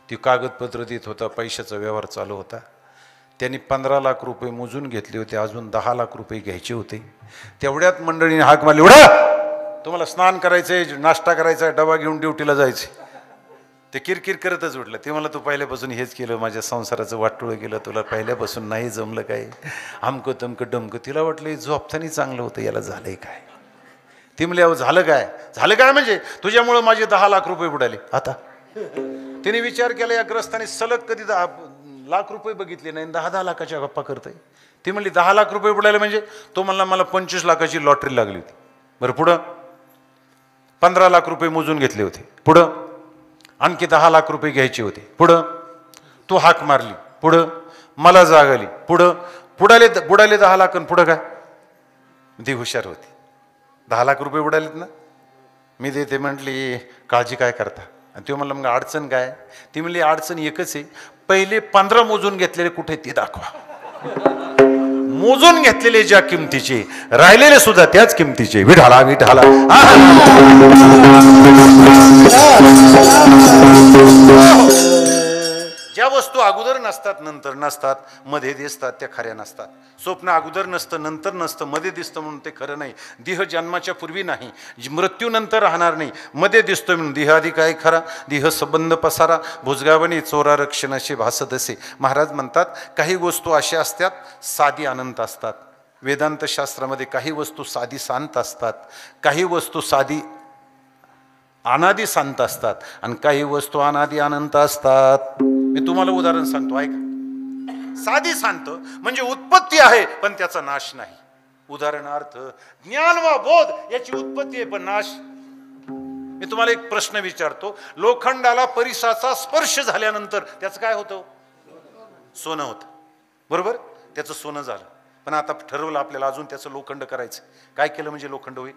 ती कागदपत्र देत होता, पैशाचा व्यवहार चालू होता. त्यांनी 15 लाख रुपये मोजून घेतले होते, अजून 10 लाख रुपये घ्यायचे होते. तेवढ्यात मंडळीने हाक मारली, उडा, तुम्हाला स्नान करायचंय, नाश्ता करायचा, डबा घेऊन ड्युटीला जायचे. ते किरकिर करतच उठलं. ते मला, तू पहिल्यापासून हेच केलं, माझ्या संसाराचं वाटोळं केलं, तुला पहिल्यापासून नाही जमलं काय, आमकं तमकं डमकं. तिला वाटलं झोपतानी चांगलं होतं, याला झालंय काय. ती म्हणली, अहो झालं काय, झालं काय म्हणजे तुझ्यामुळं माझे 10 लाख रुपये बुडाले. आता तिने विचार केला, या ग्रस्ताने सलग कधी 10 लाख रुपये बघितले नाही, 10-10 लाखाच्या गप्पा करतोय. ती म्हणली, 10 लाख रुपये बुडाले म्हणजे? तो म्हणला, मला 25 लाखाची लॉटरी लागली होती. बरं, पुढं 15 लाख रुपये मोजून घेतले होते. पुढं आणखी 10 लाख रुपये घ्यायचे होते. पुढं तू हाक मारली. पुढं मला जाग आली. पुढं बुडाले 10 लाख. पुढं काय? ती हुशार होती. 10 लाख रुपये बुडालेत ना, मी देते म्हटली, काळजी काय करता. आणि तो म्हणला, मग अडचण काय? ती म्हणली, अडचण एकच आहे, पहिले 15 मोजून घेतलेले कुठे ते दाखवा. मोजून घेतलेले ज्या किमतीचे, राहिलेले सुद्धा त्याच किमतीचे. विठाला विठाला. ज्या वस्तू अगोदर नसतात, नंतर नसतात, मध्ये दिसतात, त्या खऱ्या नसतात. स्वप्न अगोदर नसतं, नंतर नसतं, मध्ये दिसतं म्हणून ते खरं नाही. देह जन्माच्या पूर्वी नाही, मृत्यूनंतर राहणार नाही, मध्ये दिसतोय म्हणून देह आधी काय खरा. देह संबंध पसारा, भुजगावणी चोरा रक्षणाशी भासत असे. महाराज म्हणतात, काही वस्तू अशा असतात साधी अनंत असतात. वेदांत शास्त्रामध्ये काही वस्तू साधी शांत असतात, काही वस्तू साधी अनादी शांत असतात, आणि काही वस्तू अनादी अनंत असतात. मी तुम्हाला उदाहरण सांगतो, ऐका. साधी सांगत म्हणजे उत्पत्ती आहे पण त्याचा नाश नाही. उदाहरणार्थ ज्ञान वा बोध याची उत्पत्ती आहे पण नाश. मी तुम्हाला एक प्रश्न विचारतो, लोखंडाला परिसाचा स्पर्श झाल्यानंतर त्याचं काय होतं? सोनं होतं, बरोबर? त्याचं सोनं झालं. पण आता ठरवलं आपल्याला अजून त्याचं लोखंड करायचं. काय केलं म्हणजे लोखंड होईल?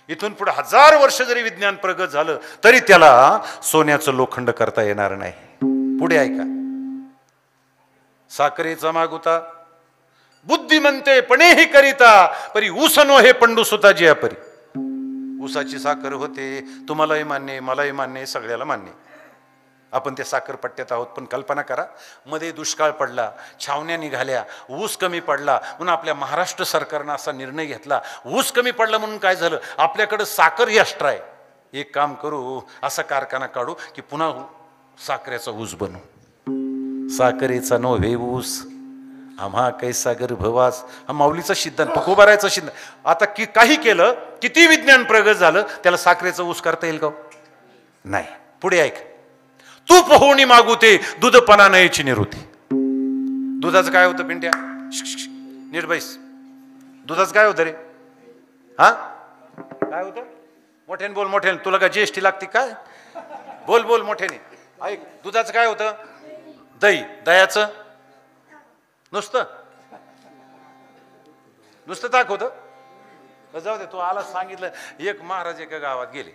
इथून पुढे 1000 वर्ष जरी विज्ञान प्रगत झालं तरी त्याला सोन्याचं लोखंड करता येणार नाही. पुढे ऐका, साखरेचा मागुता बुद्धिमंते पणेही करिता परी ऊसनो हे पंडू सुता जिया परी. ऊसाची साखर होते, तुम्हालाही मान्य, मलाही मान्य, सगळ्याला मान्य. आपण त्या साखरपट्ट्यात आहोत. पण कल्पना करा, मध्ये दुष्काळ पडला, छावण्या निघाल्या, ऊस कमी पडला, म्हणून आपल्या महाराष्ट्र सरकारनं असा निर्णय घेतला. ऊस कमी पडला म्हणून काय झालं, आपल्याकडं साखर यष्ट्र आहे. एक काम करू, असा कारखाना काढू की पुन्हा साखरेचा ऊस बनवू. साखरेचा नव्हे ऊस आम्हा कैसा गर्भवास, हा माऊलीचा सिद्धांत, तुकोबारायचा सिद्धांत. आता काही केलं, किती विज्ञान प्रगत झालं, त्याला साखरेचा ऊस करता येईल का? नाही. पुढे ऐक, तूप होणी मागू ते दूधपणा नयची निवृत्ती. दुधाचं काय होतं पिंट्या? निर्भयस, दुधाचं काय होतं रे? हा काय होतं? मोठ्याने बोल, मोठ्याने. तुला काय जीएसटी लागते काय? बोल बोल मोठ्याने. ऐक, दुधाचं काय होतं? दही. दह्याचं नुसतं ताक होतं. जाऊ दे, तू आला सांगितलं. एक महाराज एका गावात गेले,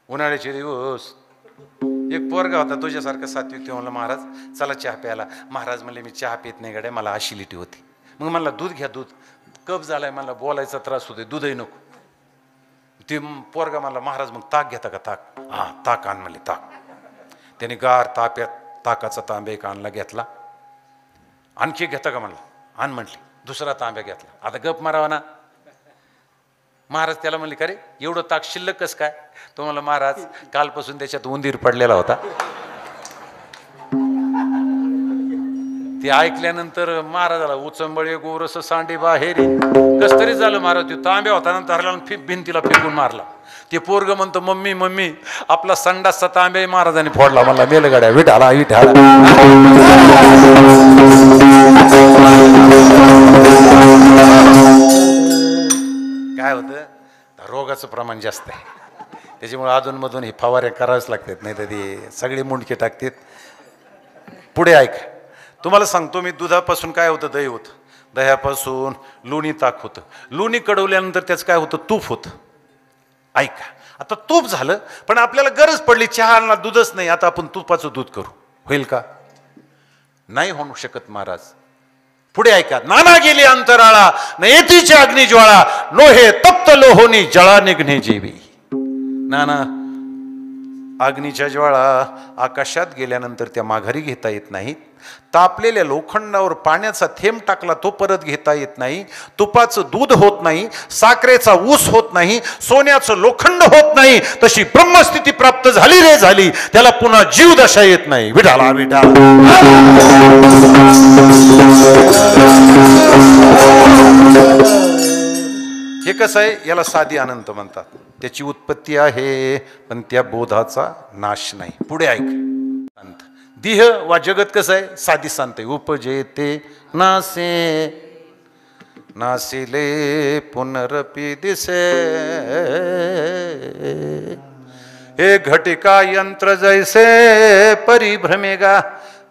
उन्हाळ्याचे दिवस. एक पोरगा होता तुझ्यासारखा सात्विक. ते म्हणलं, महाराज चला चहा प्यायला. महाराज म्हणले, मी चहा पित नाही गड्या, मला ॲसिडिटी होती. मग म्हणला, दूध घ्या, दूध. कप झालाय, मला बोलायचा त्रास होतोय, दूधही नको. ते पोरगा म्हणला, महाराज मग ताक घेता का? ताक. हा ताक आण म्हणले. ताक. त्याने गार ताकाचा तांबे एक आणला, घेतला. आणखी घेता का म्हणला? आण म्हटली. दुसरा तांब्या घेतला. आता गप मारावा ना. महाराज त्याला म्हणले, का रे एवढं ताक शिल्लक कस काय? तो म्हणला, महाराज कालपासून त्याच्यात उंदीर पडलेला होता. ते ऐकल्यानंतर महाराजाला उचंबळे गोरस सांडे बाहेरी कस तरी झालं. महाराज ते तांब्या होता नंतर भिंतीला फेकून मारला. ते पोरग म्हणतो, मम्मी मम्मी आपला संडासचा तांब्या महाराजांनी फोडला. म्हणला, मेलगाड्या विठाला विठाला. काय होतं, रोगाचं प्रमाण जास्त आहे, त्याच्यामुळे अधूनमधून हे फवारे करावेच लागतात, नाही तर ते सगळे मुंडके टाकतात. पुढे ऐक, तुम्हाला सांगतो मी, दुधापासून काय होतं? दही होतं. दह्यापासून लोणी ताक होतं. लोणी कडवल्यानंतर त्याचं काय होतं? तूप होतं. ऐका, आता तूप झालं, पण आपल्याला गरज पडली, चहाला दूधच नाही, आता आपण तुपाचं दूध करू. होईल का? नाही होऊ शकत महाराज. पुढे ऐका, नाना गेली अंतराळा न येतीची अग्निज्वाळा नो हे तप्त लोहोनी जळा निघणे जेवी. नाना, अग्नीच्या ज्वाळा आकाशात गेल्यानंतर त्या माघारी घेता येत नाहीत. तापलेल्या लोखंडावर पाण्याचा थेंब टाकला तो परत घेता येत नाही. तुपाचं दूध होत नाही, साखरेचा ऊस होत नाही, सोन्याचं लोखंड होत नाही. तशी ब्रह्मस्थिती प्राप्त झाली रे झाली, त्याला पुन्हा जीव दशा येत नाही. विठाला विठाला. हे कसं आहे, याला साधी अनंत म्हणतात. त्याची उत्पत्ती आहे पण त्या बोधाचा नाश नाही. पुढे ऐक, देह वा जगत कसं आहे? साधी सांगते, उपजेते नासे नासिले पुनरपि दिसे. हे घटिका यंत्र जैसे परिभ्रमेगा.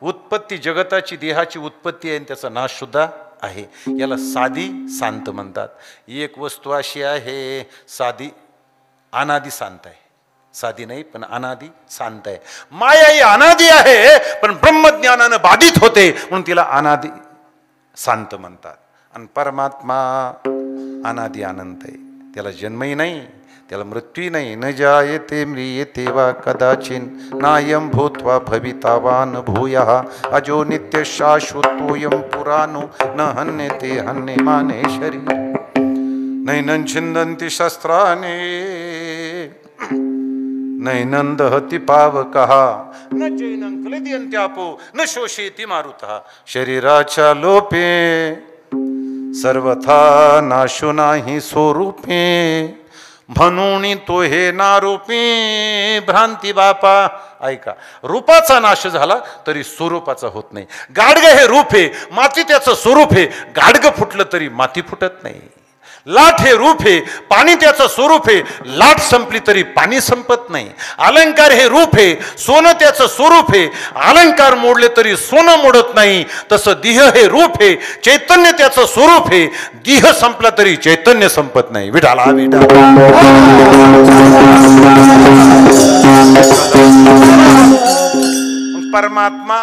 उत्पत्ती जगताची, देहाची उत्पत्ती आहे आणि त्याचा नाश सुद्धा आहे. याला साधी शांत म्हणतात. एक वस्तू अशी आहे, साधी अनादी शांत आहे. साधी नाही पण अनादी शांत आहे. माया ही अनादी आहे पण ब्रह्मज्ञानानं बाधित होते म्हणून तिला अनादी शांत म्हणतात. आणि परमात्मा अनादी अनंत आहे, त्याला जन्मही नाही, त्याला मृत्यू नाही. न जायते म्रियते वा कदाचिन नायं भूत्वा भवितावान भूयः अजो नित्य शाश्वतोऽयं पुराणो न हन्यते हन्यमाने शरीर. नैनं छिन्दन्ति शस्त्राणि नैनं दहति पावकः न चैनं क्लेदयन्त्यापो न शोषयति मारुतः. शरीराच्या लोपे सर्वथा नाशो नाही स्वरूपे म्हणून तो हे नारूपी भ्रांती बापा. ऐका, रूपाचा नाश झाला तरी स्वरूपाचा होत नाही. गाडगं हे रूप आहे, माती त्याचं स्वरूप आहे. गाडगं फुटलं तरी माती फुटत नाही. लाट हे रूप आहे, पाणी त्याचं स्वरूप आहे. लाट संपली तरी पाणी संपत नाही. अलंकार हे रूप आहे, सोनं त्याचं स्वरूप आहे. अलंकार मोडले तरी सोनं मोडत नाही. तसं देह हे रूप आहे, चैतन्य त्याचं स्वरूप आहे. देह संपला तरी चैतन्य संपत नाही. विठाला विठा. परमात्मा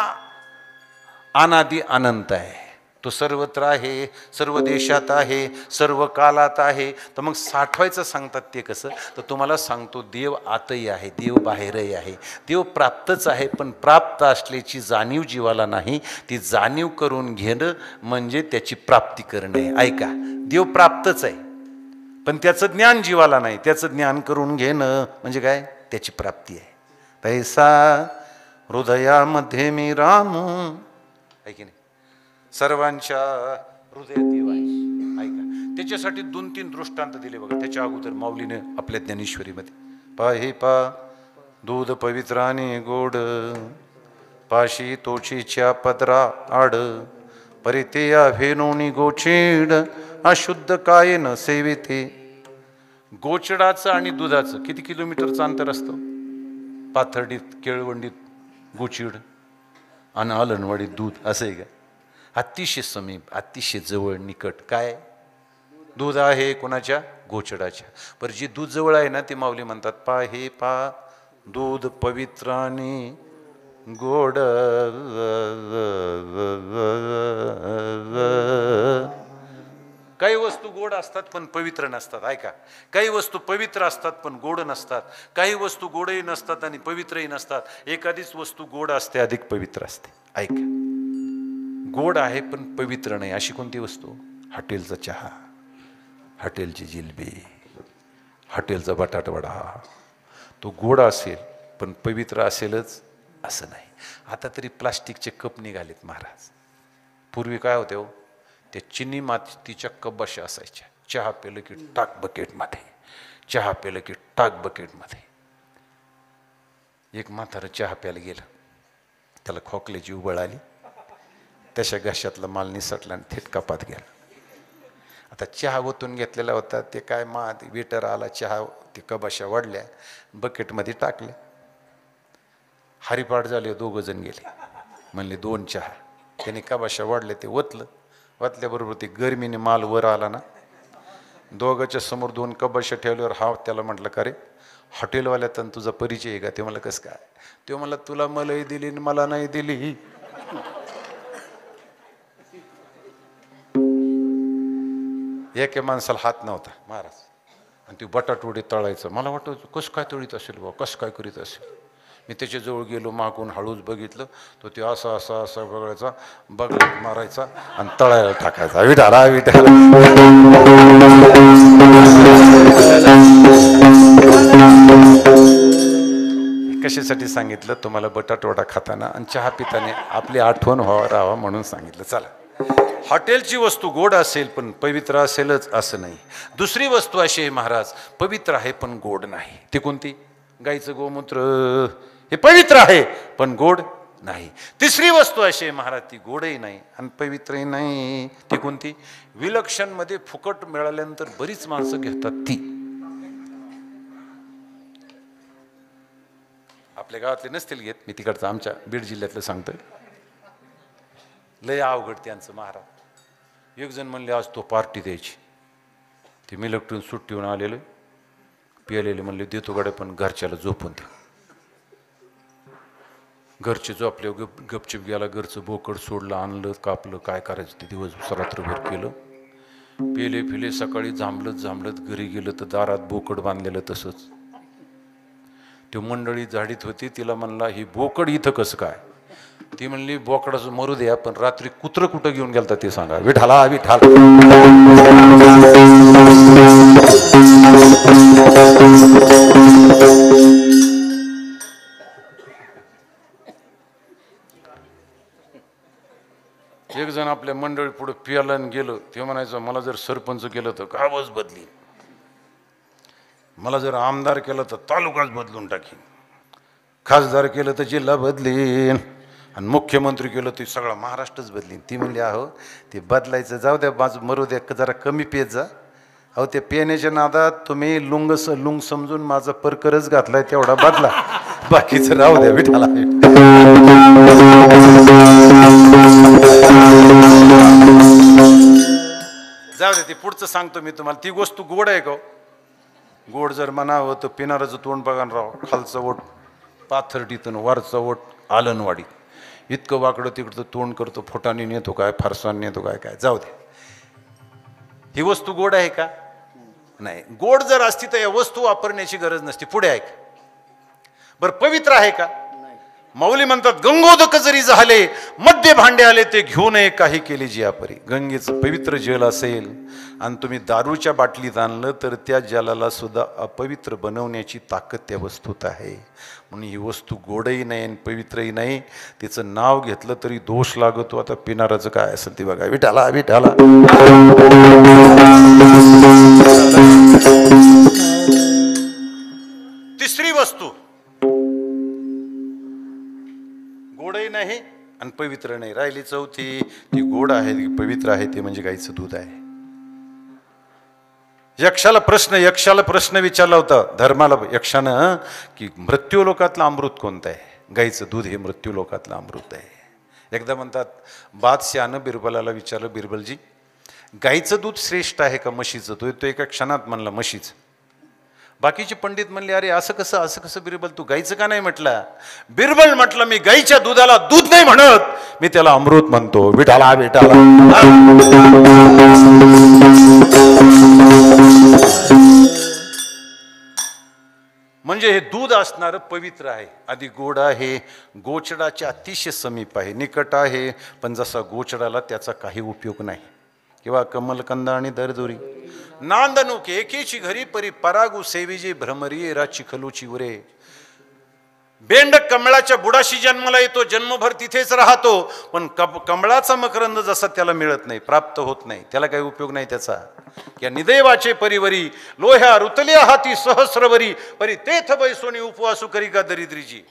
अनादि अनंत आहे. तो सर्वत्र आहे, सर्व देशात आहे, सर्व कालात आहे. तर मग साठवायचं सांगतात ते कसं? तर तुम्हाला सांगतो, देव आतही आहे, देव बाहेरही आहे. देव प्राप्तच आहे, पण प्राप्त असल्याची जाणीव जीवाला नाही. ती जाणीव करून घेणं म्हणजे त्याची प्राप्ती करणे. ऐका, देव प्राप्तच आहे, पण त्याचं ज्ञान जीवाला नाही. त्याचं ज्ञान करून घेणं म्हणजे काय? त्याची प्राप्ती आहे. तैसा हृदयामध्ये मी राम आहे की नाही? सर्वांच्या हृदयात देव आहे. ऐका, त्याच्यासाठी 2-3 दृष्टांत दिले बघा. त्याच्या अगोदर माऊलीने आपल्या ज्ञानेश्वरीमध्ये पा हे पा दूध पवित्राने गोड, पाशी तोचीच्या पदरा आड, परितेया भेनोनी गोचीड, अशुद्ध काय न सेविते. गोचडाचं आणि दुधाचं किती किलोमीटरचं अंतर असतं? पाथर्डीत, केळवंडीत गोचीड आणि आलनवाडीत दूध, असं आहे का? अतिशय समीप, अतिशय जवळ, निकट. काय दूध आहे कोणाच्या? गोचडाच्या. पर जी दूध जवळ आहे ना, ती माऊली म्हणतात पा हे पा दूध पवित्राने गोड, काही वस्तू गोड असतात पण पवित्र नसतात. ऐका, काही वस्तू पवित्र असतात पण गोड नसतात. काही वस्तू गोडही नसतात आणि पवित्रही नसतात. एखादीच वस्तू गोड असते, अधिक पवित्र असते. ऐका, गोड आहे पण पवित्र नाही अशी कोणती वस्तू? हॉटेलचा चहा, हॉटेलची जिलबी, हॉटेलचा बटाटवडा. तो गोड असेल पण पवित्र असेलच असं नाही. आता तरी प्लास्टिकचे कप निघालेत महाराज. पूर्वी काय होते हो? त्या चिनी मातीच्या कप अशा असायच्या. चहा पेलं की टाक बकेटमध्ये, चहा पेलं की टाक बकेटमध्ये. एक म्हातारं चहा प्यायला गेलं, त्याला खोकल्याची उबळ आली. त्याच्या घशातला माल निसटला आणि थेट कपात गेला. आता चहा ओतून घेतलेला होता, ते काय वेटर आला, चहा ते कबाशा वाढल्या, बकेटमध्ये टाकले. हरिपाठ झाले, 2 जण गेले. म्हणले 2 चहा. त्याने कबाशा वाढले, ते ओतलं. ओतल्याबरोबर ते गरमीने माल वर आला ना. दोघांच्या समोर 2 कबाशा ठेवल्यावर हा त्याला म्हटलं, का रे हॉटेलवाल्यात तुझा परिचय आहे का? ते म्हणलं कसं काय? ते म्हणलं तुला मलाही दिली आणि मला नाही दिली. एके माणसाला हात नव्हता महाराज, आणि ती बटाटवडी तळायचं. मला वाटतं कसं काय तळीत असेल बा, कसं काय करीत असेल. मी त्याच्याजवळ गेलो, मागून हळूच बघितलं, तो ते असं असं असं बघायचा, बघला मारायचा आणि तळायला टाकायचा. विठाला विठाला. कशासाठी सांगितलं तुम्हाला? बटाटवडा खाताना आणि चहा पिताना आपली आठवण राहावा म्हणून सांगितलं. चला, हॉटेलची वस्तू गोड असेल पण पवित्र असेलच असं नाही. दुसरी वस्तू अशी आहे महाराज, पवित्र आहे पण गोड नाही. ती कोणती? गाईचं गोमूत्र हे पवित्र आहे पण गोड नाही. तिसरी वस्तू अशी आहे महाराज, ती गोडही नाही आणि पवित्रही नाही. ती कोणती? विलक्षण मध्ये फुकट मिळाल्यानंतर बरीच माणसं घेतात ती. आपल्या गावातले नसतील घेत, मी तिकडचं आमच्या बीड जिल्ह्यातलं सांगतोय. लय अवघड त्यांचं महाराज. एक जण म्हणले आज तो पार्टी द्यायची. ते मिलक्टून सुट्टीहून आलेलं, पिलेले म्हणले देतो गाड्या पण घरच्याला झोपून दे. घरचे झोपले, गपचिप गेला, घरचं बोकड सोडलं, आणलं, कापलं, काय करायचं ते दिवस रात्रभर केलं. पेले फिले, सकाळी जांभलत घरी गेलं तर दारात बोकड बांधलेलं तसंच. ती मंडळी झाडीत होती, तिला म्हणला ही बोकड इथं कसं काय? ती म्हणली बोकडाचं मरू द्या, पण रात्री कुत्रं कुठं घेऊन गेलता ते सांगा. विठाला विठाल. एक जण आपल्या मंडळी पुढे पियाला गेलं. ते म्हणायचं मला जर सरपंच केलं तर गावच बदली. मला जर आमदार केलं तर तालुकाच बदलून टाकीन, खासदार केलं तर जिल्हा बदलीन, आणि मुख्यमंत्री केलं ते सगळा महाराष्ट्रच बदलीन. ती म्हणली अहो ते बदलायचं जाऊ द्या, बाजू मरू द्या, जरा कमी पेत जा. अहो ते पेण्याच्या नादात तुम्ही लुंग समजून माझा परकरच घातलाय, तेवढा बदला, बाकीचं राहू द्या. विठाला जाऊ द्या, ते पुढचं सांगतो मी तुम्हाला. ती गोष्ट गोड आहे का? गोड जर म्हणावं तर पिणाराचं तोंड बघा राव, खालचं ओट पाथर्डीतून वरचं ओट आलनवाडी, इतकं वाकडं तिकडचं तोंड करतो, फोटाने नेतो काय, फारसाने नेतो काय, काय जाऊ दे. ही वस्तू गोड आहे का? नाही. गोड जर असती तर या वस्तू वापरण्याची गरज नसती. पुढे आहे का? बरं पवित्र आहे का? माऊली म्हणतात गंगोदक जरी झाले मध्य भांडे आले ते घेऊ नये काही केले जियापरी. गंगेचं पवित्र जल असेल आणि तुम्ही दारूच्या बाटलीत आणलं तर त्या जलाला सुद्धा अपवित्र बनवण्याची ताकद त्या वस्तूत आहे. म्हणून ही वस्तू गोडही नाही आणि पवित्रही नाही, तिचं नाव घेतलं तरी दोष लागतो. आता पिणाराचं काय असेल ते बघा. विठाला विठाला. तिसरी वस्तू गोडही नाही आणि पवित्र नाही, राहिली चौथी. ती गोड आहे ती पवित्र आहे, ते म्हणजे गाईचं दूध आहे. यक्षाला प्रश्न विचारला होता धर्माला यक्षानं की मृत्यू लोकातलं अमृत कोणतं आहे? गाईचं दूध हे मृत्यू लोकातलं अमृत आहे. एकदा म्हणतात बादशाहनं बिरबलाला विचारलं, बिरबलजी गाईचं दूध श्रेष्ठ आहे का म्हशीचं? तो एका क्षणात म्हणला म्हशीचं. बाकीचे पंडित म्हणले अरे असं कसं बिरबल, तू गाईचं का नाही म्हटलं? बिरबल म्हटलं मी गाईच्या दुधाला दूध नाही म्हणत, मी त्याला अमृत म्हणतो. विठाला विठाला. म्हणजे हे दूध असणारं पवित्र आहे, आधी गोड आहे, गोचडाच्या अतिशय समीप आहे, निकट आहे, पण जसा गोचडाला त्याचा काही उपयोग नाही. किंवा कमलकंद आणि दरदोरी नांदनुक एकेची घरी परी परागू सेविजे भ्रमरी रा चिखलूची उरे. बेंड कमळाच्या बुडाशी जन्माला येतो, जन्मभर तिथेच राहतो, पण कमळाचा मकरंद जसा त्याला मिळत नाही, प्राप्त होत नाही, त्याला काही उपयोग नाही त्याचा. या निदेवाचे परिवरी लोह्या रुतल्या हाती सहस्रवरी परी तेथ बैसोनी उपवासू करी का दरिद्रीजी.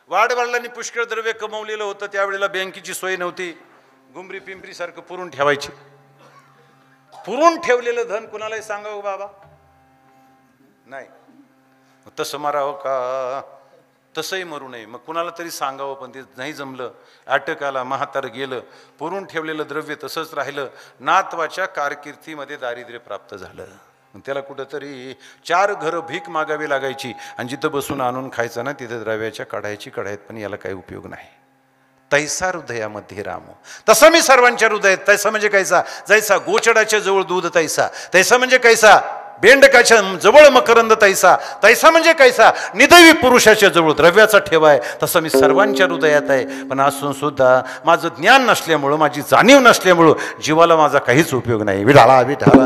वाडवडिलांनी पुष्कळ द्रव्य कमवलेलं होतं, त्यावेळेला बँकेची सोय नव्हती, गुमरी पिंपरी सारखं पुरून ठेवायची. पुरून ठेवलेलं धन कुणालाही सांगावं बाबा नाही, तसं मारावं का? तसंही मरू नये. मग कुणाला तरी सांगावं, पण ते नाही जमलं. अटक आला, म्हातार गेलं, पुरून ठेवलेलं द्रव्य तसंच राहिलं. नातवाच्या कारकिर्दीमध्ये दारिद्र्य प्राप्त झालं. त्याला कुठंतरी 4 घरं भीक मागावी लागायची, आणि जिथं बसून आणून खायचं ना तिथं द्रव्याच्या कढायत, पण याला काही उपयोग नाही. तैसा हृदयामध्ये राम, तसा मी सर्वांच्या हृदयात. तैसा म्हणजे कैसा? जैसा गोचडाच्या जवळ दूध तैसा, तैसा म्हणजे कैसा? बेंडकाच्या जवळ मकरंद तैसा, तैसा म्हणजे कैसा? निदैवी पुरुषाच्या जवळ द्रव्याचा ठेवा आहे, तसा मी सर्वांच्या हृदयात आहे. पण असून सुद्धा माझं ज्ञान नसल्यामुळं, माझी जाणीव नसल्यामुळं जीवाला माझा काहीच उपयोग नाही. विठाला विठाला.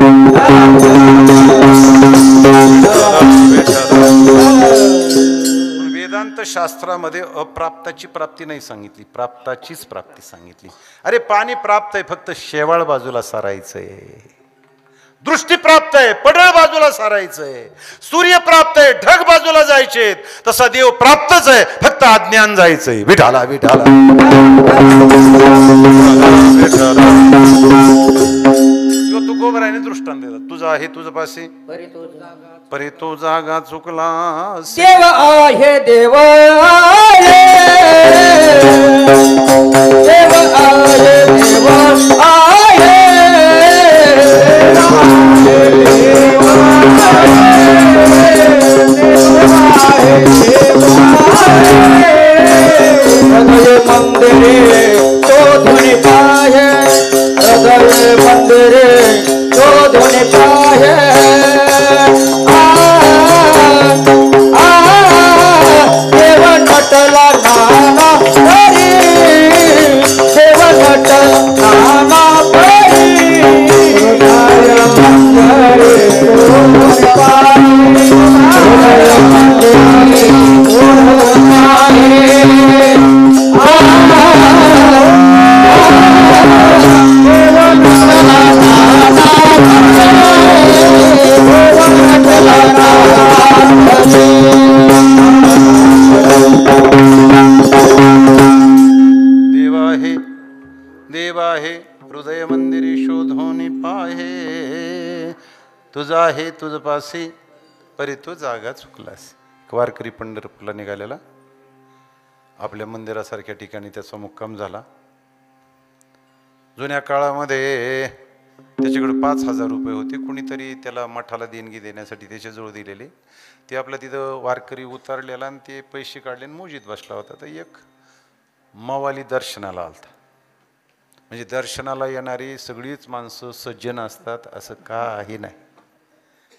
वेदांत शास्त्रामध्ये अप्राप्ताची प्राप्ती नाही सांगितली, प्राप्ताचीच प्राप्ती सांगितली. अरे पाणी प्राप्त आहे, फक्त शेवाळ बाजूला सारायचंय. दृष्टी प्राप्त आहे, पडळ बाजूला सारायचंय. सूर्य प्राप्त आहे, ढग बाजूला जायचे. तसा देव प्राप्तच आहे, फक्त अज्ञान जायचंय. विठाला विठाला. तू गोबराने दृष्टांत दिला, तुझा आहे तुझं पाशी परी तो जागा चुकला. देव आहे देव आहे देव आहे देव आहे हृदय मंदिरे तो धुनी पाहे, हृदय मंदिरे तो धुनी पाहे. देव नटला नाना परी, देव नटला नाना परी. हृदय मंदिरे तो धुनी पाहे, हृदय मंदिरे तो धुनी पाहे. देव नटला आहे हृदय मंदिरी शोधोनी पाहे, तुझा आहे तुझ पासी परी तू जागा चुकलास. वारकरी पंढरपूरला निघालेला, आपल्या मंदिरासारख्या ठिकाणी त्याचा मुक्काम झाला. जुन्या काळामध्ये त्याच्याकडे 5,000 रुपये होते. कुणीतरी त्याला मठाला देणगी देण्यासाठी त्याच्याजवळ दिलेले. ते आपलं तिथं वारकरी उतरलेला आणि ते पैसे काढले आणि मोजीत बसला होता. तर एक मवाली दर्शनाला आलता. म्हणजे दर्शनाला येणारी सगळीच माणसं सज्जन असतात असं काही नाही.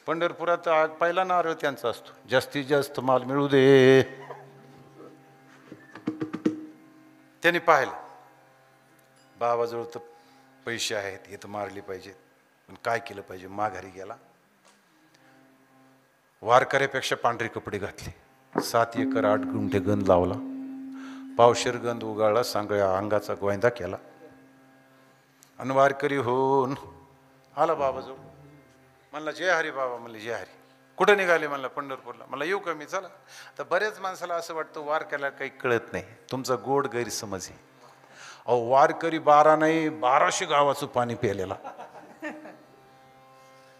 पंढरपुरात पहिला नारळ त्यांचा असतो, जास्तीत जास्त माल मिळू दे. त्यांनी पाहिलं बाबाजवळ तर पैसे आहेत, हे तर मारले पाहिजेत, पण काय केलं पाहिजे. माघारी गेला, वारकऱ्यापेक्षा पांढरे कपडे घातले, 7 एकर 8 गुंठे गंध लावला, पावशेर गंध उगाळला, सगळ्या अंगाचा गोंदा केला आणि वारकरी होऊन आला बाबाजवळ. म्हणला जय हरी बाबा. म्हणले जय हरी. कुठं निघाले? म्हणलं पंढरपूरला. मला येऊ का मी? चला. तर बऱ्याच माणसाला असं वाटतं वारकऱ्याला काही कळत नाही, तुमचा गोड गैरसमज आहे. अहो वारकरी 12 नाही 1200 गावाचं पाणी प्यायलेला.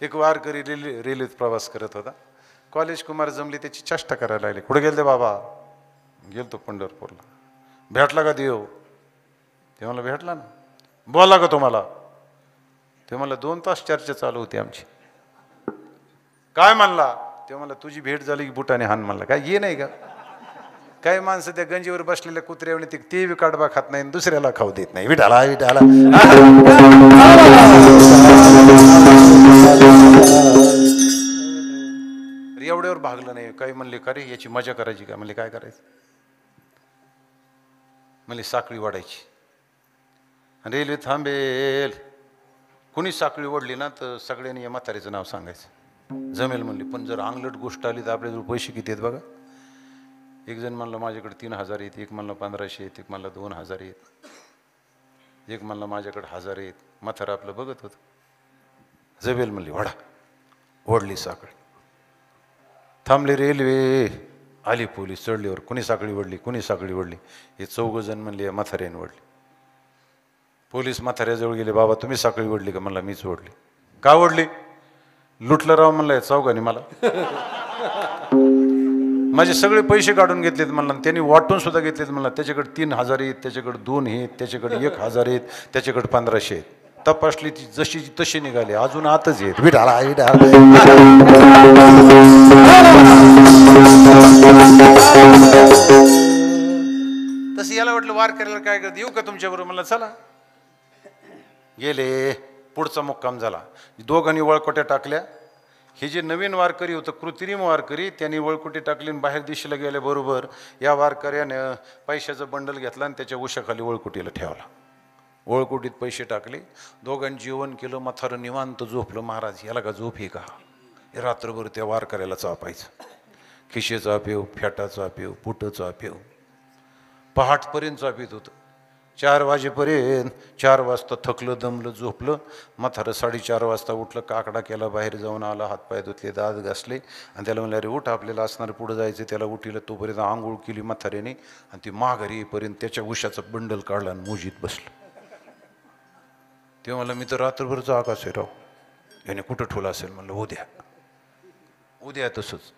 एक वारकरी रेल्वेत प्रवास करत होता. कॉलेज कुमार जमली, त्याची चेष्टा करायला लागली. कुठे गेलते बाबा? गेलतो पंढरपूरला. भेटला का देव? ते म्हणलं भेटला ना. बोलला का तुम्हाला? ते म्हणलं 2 तास चर्चा चालू होती आमची. काय म्हणला? ते म्हणलं तुझी भेट झाली की बुटाने हान. म्हणला काय ये नाही का? काही माणसं त्या गंजीवर बसलेल्या कुत्र्यावर ते बी काढबा खात नाही, दुसऱ्याला खाऊ देत नाही. विठाला विठाला. एवढ्यावर भागलं नाही. काही म्हणले का रे याची मजा करायची का? म्हणले काय करायचं? म्हणले साखळी वाढायची, रेल्वे थांबेल, कुणी साखळी ओढली ना तर सगळ्यांनी या म्हातारीचं नाव सांगायचं. जमेल म्हणले. पण जर अंगलट गोष्ट आली तर आपल्याजवळ पैसे किती आहेत बघा. एक जण म्हणलं माझ्याकडे 3,000 आहेत, एक म्हणलं 1,500 आहेत, एक म्हणलं 2,000 आहेत, एक म्हणलं माझ्याकडे 1,000 आहेत. म्हातारं आपलं बघत होतं. जमेल म्हणली. वडा ओढली साखळी. थांबली रेल्वे, आली पोलीस. चढलीवर कुणी साखळी ओढली, कुणी साखळी ओढली. हे 4 जण म्हणले म्हाताऱ्याने ओढली. पोलीस म्हाताऱ्याजवळ गेले. बाबा तुम्ही साखळी ओढली का? म्हणला मीच ओढली. का ओढली? लुटलं राव म्हणलं 4घांनी मला. माझे सगळे पैसे काढून घेतलेत म्हणला, त्यांनी वाटून सुद्धा घेतलेत म्हणला. त्याच्याकडे 3,000 आहेत, त्याच्याकडे 2 आहेत, त्याच्याकडे 1,000 आहेत, त्याच्याकडे 1,500 आहेत. तपासली ती जशी तशी निघाली, अजून आतच येत. विठाला तसं याला वाटलं वारकऱ्याला काय करत येऊ का तुमच्याबरोबर? म्हणलं चला. गेले. पुढचा मुक्काम झाला. दोघांनी वळकोट्या टाकल्या. हे जे नवीन वारकरी होतं, कृत्रिम वारकरी, त्यांनी वळकुटी टाकली आणि बाहेर दिशेला गेल्याबरोबर या वारकऱ्यानं पैशाचं बंडल घेतला आणि त्याच्या उशाखाली वळकुटीला ठेवला. वळकुटीत पैसे टाकले. दोघांनी जेवण केलं. म्हातारं निवांत झोपलं. महाराज याला का झोप आहे का? हे रात्रभर त्या वारकऱ्याला चापायचं. खिशेचा पेव, फेटाचा पेव, पुटचा पेव, पहाटपर्यंत चापित होतं. 4 वाजेपर्यंत. 4 वाजता थकलं, दमलं, झोपलं. म्हातारं 4:30 वाजता उठलं, काकडा केला, बाहेर जाऊन आला, हातपाय धुतले, दात घासले आणि त्याला म्हणलं अरे उठ आपल्याला असणार पुढं जायचं. त्याला उठीला. तोपर्यंत आंघोळ केली म्हाताऱ्याने आणि ती माघारी येईपर्यंत त्याच्या उशाचं बंडल काढलं आणि मोजीत बसलं. ते म्हणलं मी तर रात्रभर जागाच आहे राव, याने कुठं ठेवलं असेल? म्हणलं उद्या. उद्या तसंच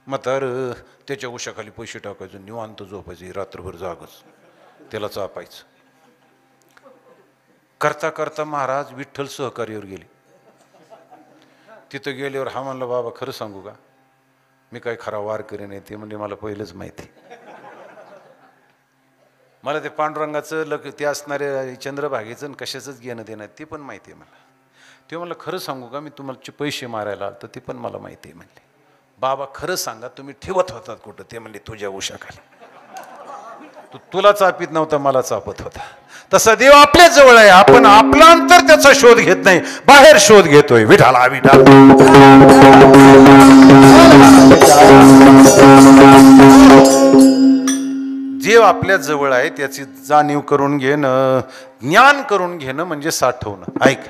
म्हातारं त्याच्या उशाखाली पैसे टाकायचं, निवांत झोपायचं, रात्रभर जागच, त्याला चापायचं. करता करता महाराज विठ्ठल सहकार्यावर गेले. तिथं गेल्यावर हा म्हणलं बाबा खरं सांगू का, मी काय खरा वारकरी नाही. ते म्हणजे मला पहिलंच माहिती. मला ते पांडुरंगाचं ते असणारे चंद्रभागेचं आणि कशाचंच घेणं देणं ते पण माहिती आहे मला. ते म्हणलं खरं सांगू का, मी तुम्हाला पैसे मारायला आलं तर ते पण मला माहिती आहे. म्हणले बाबा खरं सांगा तुम्ही ठेवत होतात कुठं? ते म्हणले तुझ्या उशाखाली. तुला चापीत नव्हता, मला चापत होता. तसा देव आपल्या जवळ आहे. आपण आपला अंतर त्याचा शोध घेत नाही, बाहेर शोध घेतोय. विठाला विठाला. देव आपल्या जवळ आहे त्याची जाणीव करून घेणं, ज्ञान करून घेणं म्हणजे साठवणं. ऐक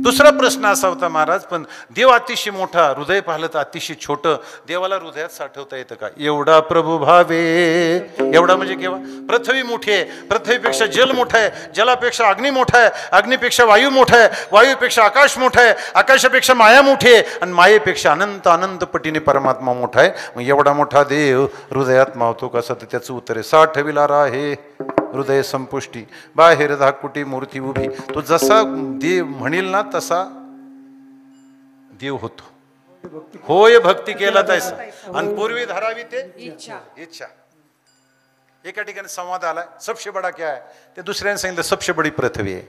दुसरा प्रश्न असा होता महाराज, पण देव अतिशय मोठा, हृदय पाहिलं तर अतिशय छोटं, देवाला हृदयात साठवता येतं का? एवढा प्रभू भावे, एवढा म्हणजे केव्हा? पृथ्वी मोठी आहे, पृथ्वीपेक्षा जल मोठा आहे, जलापेक्षा अग्नी मोठा आहे, अग्नीपेक्षा वायू मोठा आहे, वायूपेक्षा आकाश मोठा आहे, आकाशापेक्षा माया मोठी आहे, आणि मायेपेक्षा अनंत अनंत पटीने परमात्मा मोठा आहे. मग एवढा मोठा देव हृदयात मावतो कसा? तर त्याचं उत्तर आहे, साठविला राहे हृदय संपुष्टी, बाहेर धाकुटी मूर्ती उभी. तो जसा देव म्हणेल ना तसा देव होतो. होय भक्ती केला तैसा, आणि पूर्वी धरावी ते इच्छा. एका ठिकाणी संवाद आला, सबसे बडा क्या है? ते दुसऱ्याने सांगितलं सबसे बडी पृथ्वी आहे.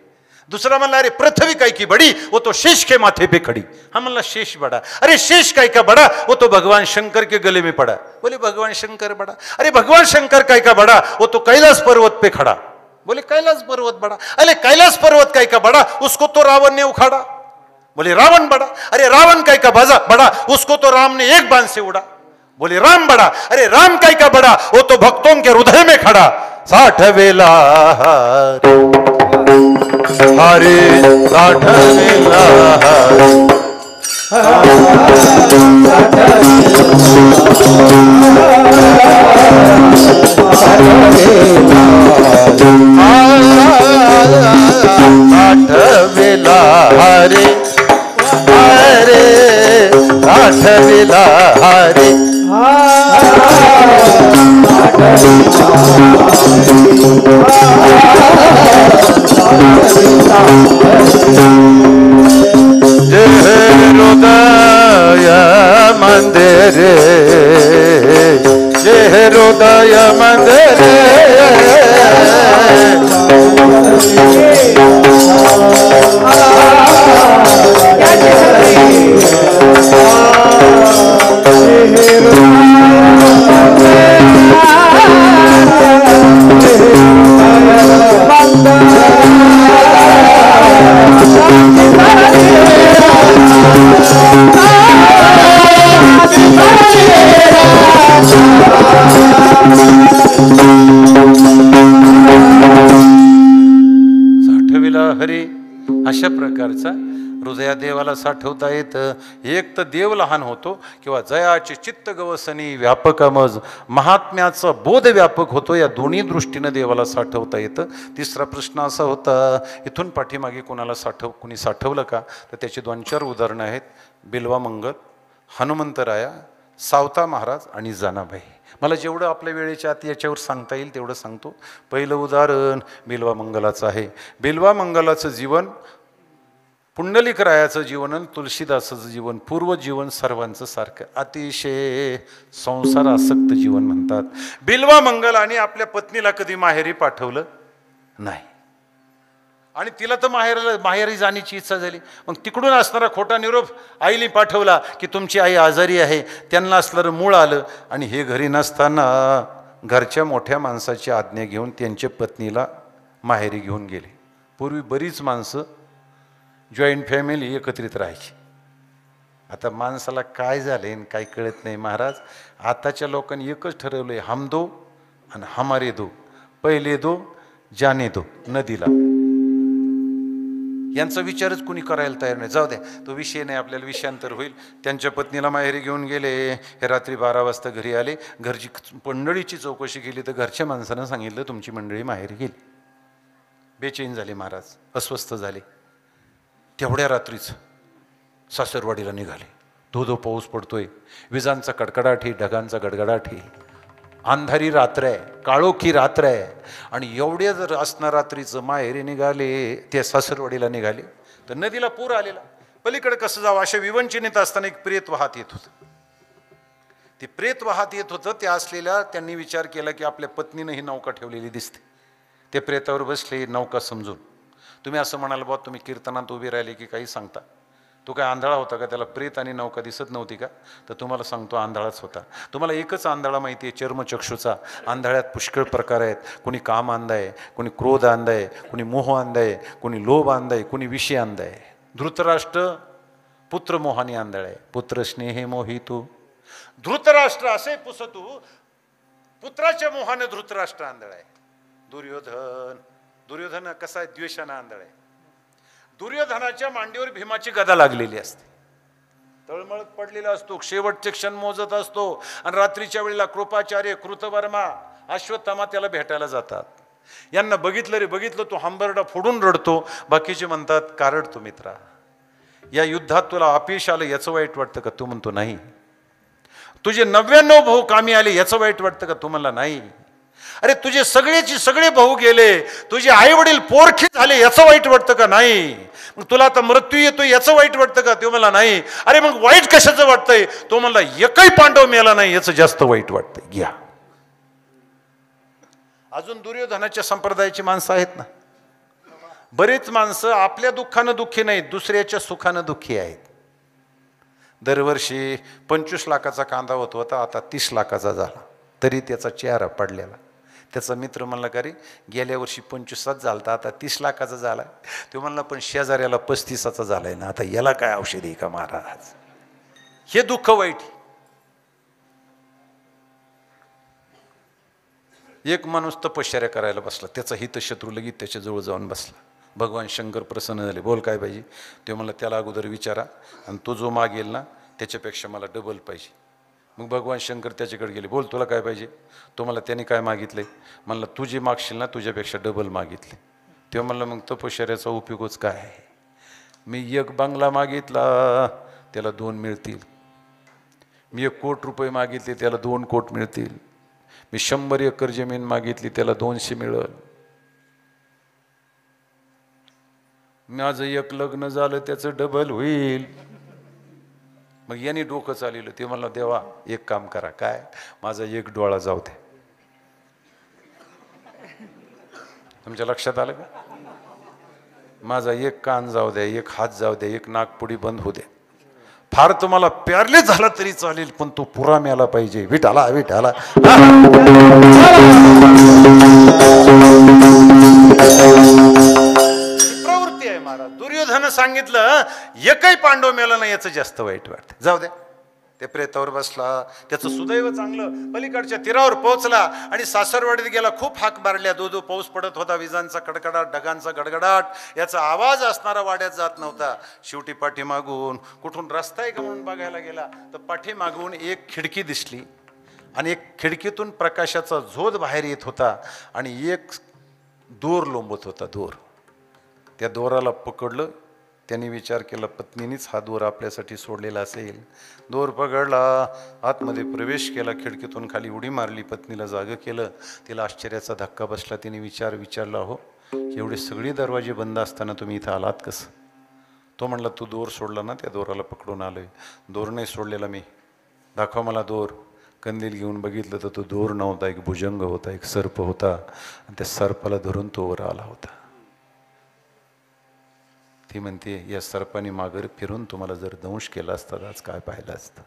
दुसरा म्हणला अरे पृथ्वी काय की बडी, वो तो शेष के माथे पे खड़ी. हा म्हणला शेष बड़ा. अरे शेष काय का बड़ा, वो तो भगवान शंकर के गले में पड़ा. बोले भगवान शंकर बड़ा. अरे भगवान शंकर काय का बड़ा, वो तो कैलाश पर्वत पे खड़ा. बोले कैलाश पर्वत बड़ा. अरे कैलाश पर्वत काय का बड़ा, उसको तो रावण ने उखाड़ा. बोले रावण बड़ा. अरे रावण काय का बड़ा, उसको तो राम ने एक बाण से उड़ा. बोले राम बड़ा. अरे राम काय का बड़ा, वो तो भक्तों के हृदय में खड़ा. साठवेला हरे साठविला साठविला हरे हरे साठविला हरे जय हृदय मंदिर, जय हृदय मंदिर, साठविला हरी. अशा प्रकारचा हृदया देवाला साठवता येतं. एक तर देव लहान होतो, किंवा जयाचे चित्त गवसनी व्यापक मज, महात्म्याचा बोध व्यापक होतो. या दोन्ही दृष्टीनं देवाला साठवता येतं. तिसरा प्रश्न असा होता, इथून पाठीमागे कुणी साठवलं का? तर त्याची 2-4 उदाहरणं आहेत. बिल्वा मंगल, हनुमंतराया, सावता महाराज आणि जनाबाई. मला जेवढं आपल्या वेळेच्या आत याच्यावर सांगता येईल तेवढं सांगतो. पहिलं उदाहरण बिल्वा मंगलाचं आहे. बिल्वा मंगलाचं जीवन, पुंडलिक रायाचं जीवन आणि तुलसीदासाचं जीवन, पूर्व जीवन सर्वांचं सारखं, अतिशय संसार आसक्त जीवन म्हणतात. बिल्वा मंगलाने आपल्या पत्नीला कधी माहेरी पाठवलं नाही, आणि तिला तर माहेरी जाण्याची इच्छा झाली. मग तिकडून असणारा खोटा निरोप आईने पाठवला की तुमची आई आजारी आहे. त्यांना असणारं मूळ आलं, आणि हे घरी नसताना घरच्या मोठ्या माणसाची आज्ञा घेऊन त्यांच्या पत्नीला माहेरी घेऊन गेले. पूर्वी बरीच माणसं जॉईंट फॅमिली एकत्रित राहायची. आता माणसाला काय झाले काय कळत नाही महाराज. आताच्या लोकांनी एकच ठरवलं आहे, हम दो आणि हमारे दो, पहिले दो जाने दो नदीला. यांचा विचारच कुणी करायला तयार नाही. जाऊ द्या, तो विषय नाही, आपल्याला विषयांतर होईल. त्यांच्या पत्नीला माहेरी घेऊन गेले. हे रात्री 12 वाजता घरी आले. घरची मंडळीची चौकशी केली तर घरच्या माणसानं सांगितलं तुमची मंडळी माहेरी गेली. बेचैन झाले महाराज, अस्वस्थ झाले. तेवढ्या रात्रीच सासरवाडीला निघाले. धो पाऊस पडतोय, विजांचा कडकडाटी, ढगांचा गडगडाटी, अंधारी रात्र आहे, काळोखी रात्र आहे. आणि एवढ्या जर असणार रात्रीचं माहेरी निघाले, त्या सासरवाडीला निघाले तर नदीला पूर आलेला. पलीकडे कसं जावं अशा विवंचनेत असताना एक प्रेत वाहत येत होतं. ते प्रेत वाहत येत होतं. त्या असलेल्या त्यांनी विचार केला की आपल्या पत्नीनं ही नौका ठेवलेली दिसते. ते प्रेतावर बसले, नौका समजून. तुम्ही असं म्हणाल बा तुम्ही कीर्तनात उभे राहिले की काही सांगता, तो काय आंधळा होता का? त्याला प्रेत आणि नौका दिसत नव्हती का? तर तुम्हाला सांगतो आंधळाच होता. तुम्हाला एकच आंधळा माहिती आहे, चर्मचक्षुचा. आंधळ्यात पुष्कळ प्रकार आहेत. कोणी काम अंध आहे, कोणी क्रोध अंध आहे, कोणी मोह अंध आहे, कोणी लोभ अंध आहे, कोणी विषय अंध आहे. धृतराष्ट्र पुत्र मोहाने आंधळ आहे. पुत्र स्नेहे मोहितू, धृतराष्ट्र असे पुसतू, पुत्राच्या मोहाने धृतराष्ट्र आंधळ आहे. दुर्योधन कसा आहे? द्वेषानं आंधळ आहे. दुर्योधनाच्या मांडीवर भीमाची गदा लागलेली असते, तळमळत पडलेला असतो, शेवटचे क्षण मोजत असतो. आणि रात्रीच्या वेळेला कृपाचार्य, कृतवर्मा, अश्वत्थामा त्याला भेटायला जातात. यांना बघितलं रे बघितलं, तो हंबरडा फोडून रडतो. बाकीचे म्हणतात का रडतो मित्रा, या युद्धात तुला अपयश आलं याचं वाईट वाटतं का? तू म्हणतो नाही. तुझे 99 भाऊ कामी आले याचं वाईट वाटतं का? तू म्हणला नाही. अरे तुझे सगळेचे सगळे भाऊ गेले, तुझे आई वडील पोरखे झाले याचं वाईट वाटतं का? नाही. मग तुला आता मृत्यू येतो याचं वाईट वाटतं का? तो म्हणला नाही. अरे मग वाईट कशाचं वाटतंय? तो म्हणला एकही पांडव मेला नाही याचं जास्त वाईट वाटतंय. घ्या. अजून दुर्योधनाच्या संप्रदायाची माणसं आहेत ना, बरेच माणसं आपल्या दुःखानं दुःखी नाहीत, दुसऱ्याच्या सुखानं दुःखी आहेत. दरवर्षी 25 लाखाचा कांदा होत होता, आता 30 लाखाचा झाला, तरी त्याचा चेहरा पडलेला. त्याचा मित्र म्हणला का रे, गेल्या वर्षी 25च झाला, आता 30 लाखाचा झाला. तो म्हणला पण शेजाऱ्याला 35चा झालाय ना, आता याला काय औषध आहे का महाराज? हे दुःख वाईट. एक माणूस तपश्चर्या करायला बसला, त्याचा हितशत्रू लगेच त्याच्याजवळ जाऊन बसला. भगवान शंकर प्रसन्न झाले. बोल काय पाहिजे? ते म्हणलं त्याला अगोदर विचारा, आणि तो जो मागेल ना त्याच्यापेक्षा मला डबल पाहिजे. मग भगवान शंकर त्याच्याकडे गेले. बोल तुला काय पाहिजे? तो मला त्याने काय मागितले? म्हणलं तू जे मागशील ना तुझ्यापेक्षा डबल मागितले. तेव्हा म्हणलं मग तपश्चर्याचा उपयोगच काय आहे? मी 1 बंगला मागितला त्याला 2 मिळतील, मी 1 कोटी रुपये मागितले त्याला 2 कोटी मिळतील, मी 100 एकर जमीन मागितली त्याला 200 मिळेल, माझं 1 लग्न झालं त्याचं डबल होईल. मग यांनी डोकं चालवलं. ते म्हणलं देवा एक काम करा, काय? माझा 1 डोळा जाऊ दे. तुमच्या लक्षात आलं का? माझा 1 कान जाऊ द्या, 1 हात जाऊ द्या, 1 नाकपुडी बंद होऊ द्या. फार तुम्हाला प्यारले झाला तरी चालेल, पण तो पुरा मिळाला पाहिजे. विठाला विठाला. प्रवृत्ती आहे महाराज. दुर्योधन सांगितलं एकही पांडव मेला नाही याचं जास्त वाईट वाटतं. जाऊ द्या. ते प्रेतावर बसला, त्याचं सुदैव चांगलं पलीकडच्या तीरावर पोहोचला आणि सासरवाडीत गेला. खूप हाक मारल्या, दो पाऊस पडत होता, विजांचा कडकडाट, ढगांचा गडगडाट, याचा आवाज असणारा वाड्यात जात नव्हता. शेवटी पाठीमागून कुठून रस्ता आहे का म्हणून बघायला गेला, तर पाठीमागून एक खिडकी दिसली आणि एक खिडकीतून प्रकाशाचा झोत बाहेर येत होता आणि एक दोर लोंबत होता. दोर. त्या दोराला पकडलं. त्यांनी विचार केला पत्नीनेच हा दोर आपल्यासाठी सोडलेला असेल. दोर पकडला, आतमध्ये प्रवेश केला, खिडकीतून खाली उडी मारली, पत्नीला जागं केलं. तिला आश्चर्याचा धक्का बसला. तिने विचारला, हो एवढे सगळे दरवाजे बंद असताना तुम्ही इथं आलात कसं? तो म्हणला तू दोर सोडला ना, त्या दोराला पकडून आलोय. दोर नाही सोडलेला मी, दाखवा मला दोर. कंदील घेऊन बघितलं तर तो दोर नव्हता, एक भुजंग होता, एक सर्प होता आणि त्या सर्पाला धरून तो वर आला होता. ती म्हणते या सर्पाने मागर फिरून तुम्हाला जर दंश केला असता आज काय पाहिलं असतं?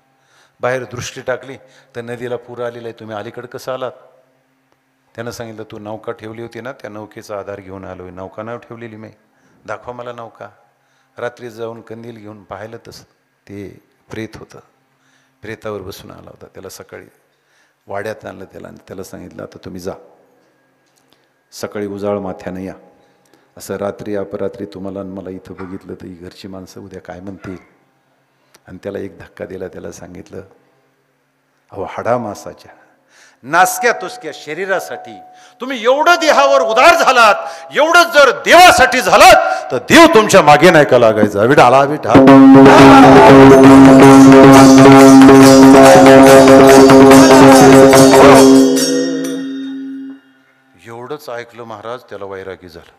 बाहेर दृष्टी टाकली तर नदीला पूर आलेला आहे, तुम्ही अलीकडे कसं आलात? त्यानं सांगितलं तू नौका ठेवली होती ना, त्या नौकेचा आधार घेऊन आलोय. नौका नाव ठेवलेली मी, दाखवा मला नौका. रात्री जाऊन कंदील घेऊन पाहिलं तसं ते प्रेत होतं. प्रेतावर बसून आला होता. त्याला सकाळी वाड्यात आणलं त्याला आणि त्याला सांगितलं आता तुम्ही जा, सकाळी उजाळ माथ्यानं या. असं रात्री अपरात्री तुम्हाला मला इथं बघितलं तर ही घरची माणसं उद्या काय म्हणतील? आणि त्याला एक धक्का दिला. त्याला सांगितलं अहो हाडामासाच्या नासक्या तुसक्या शरीरासाठी तुम्ही एवढं देहावर उदार झालात, एवढं जर देवासाठी झालात तर देव तुमच्या मागे नाही का लागायचा? विठाला विठा. एवढंच ऐकलं महाराज, त्याला वैरागी झालं.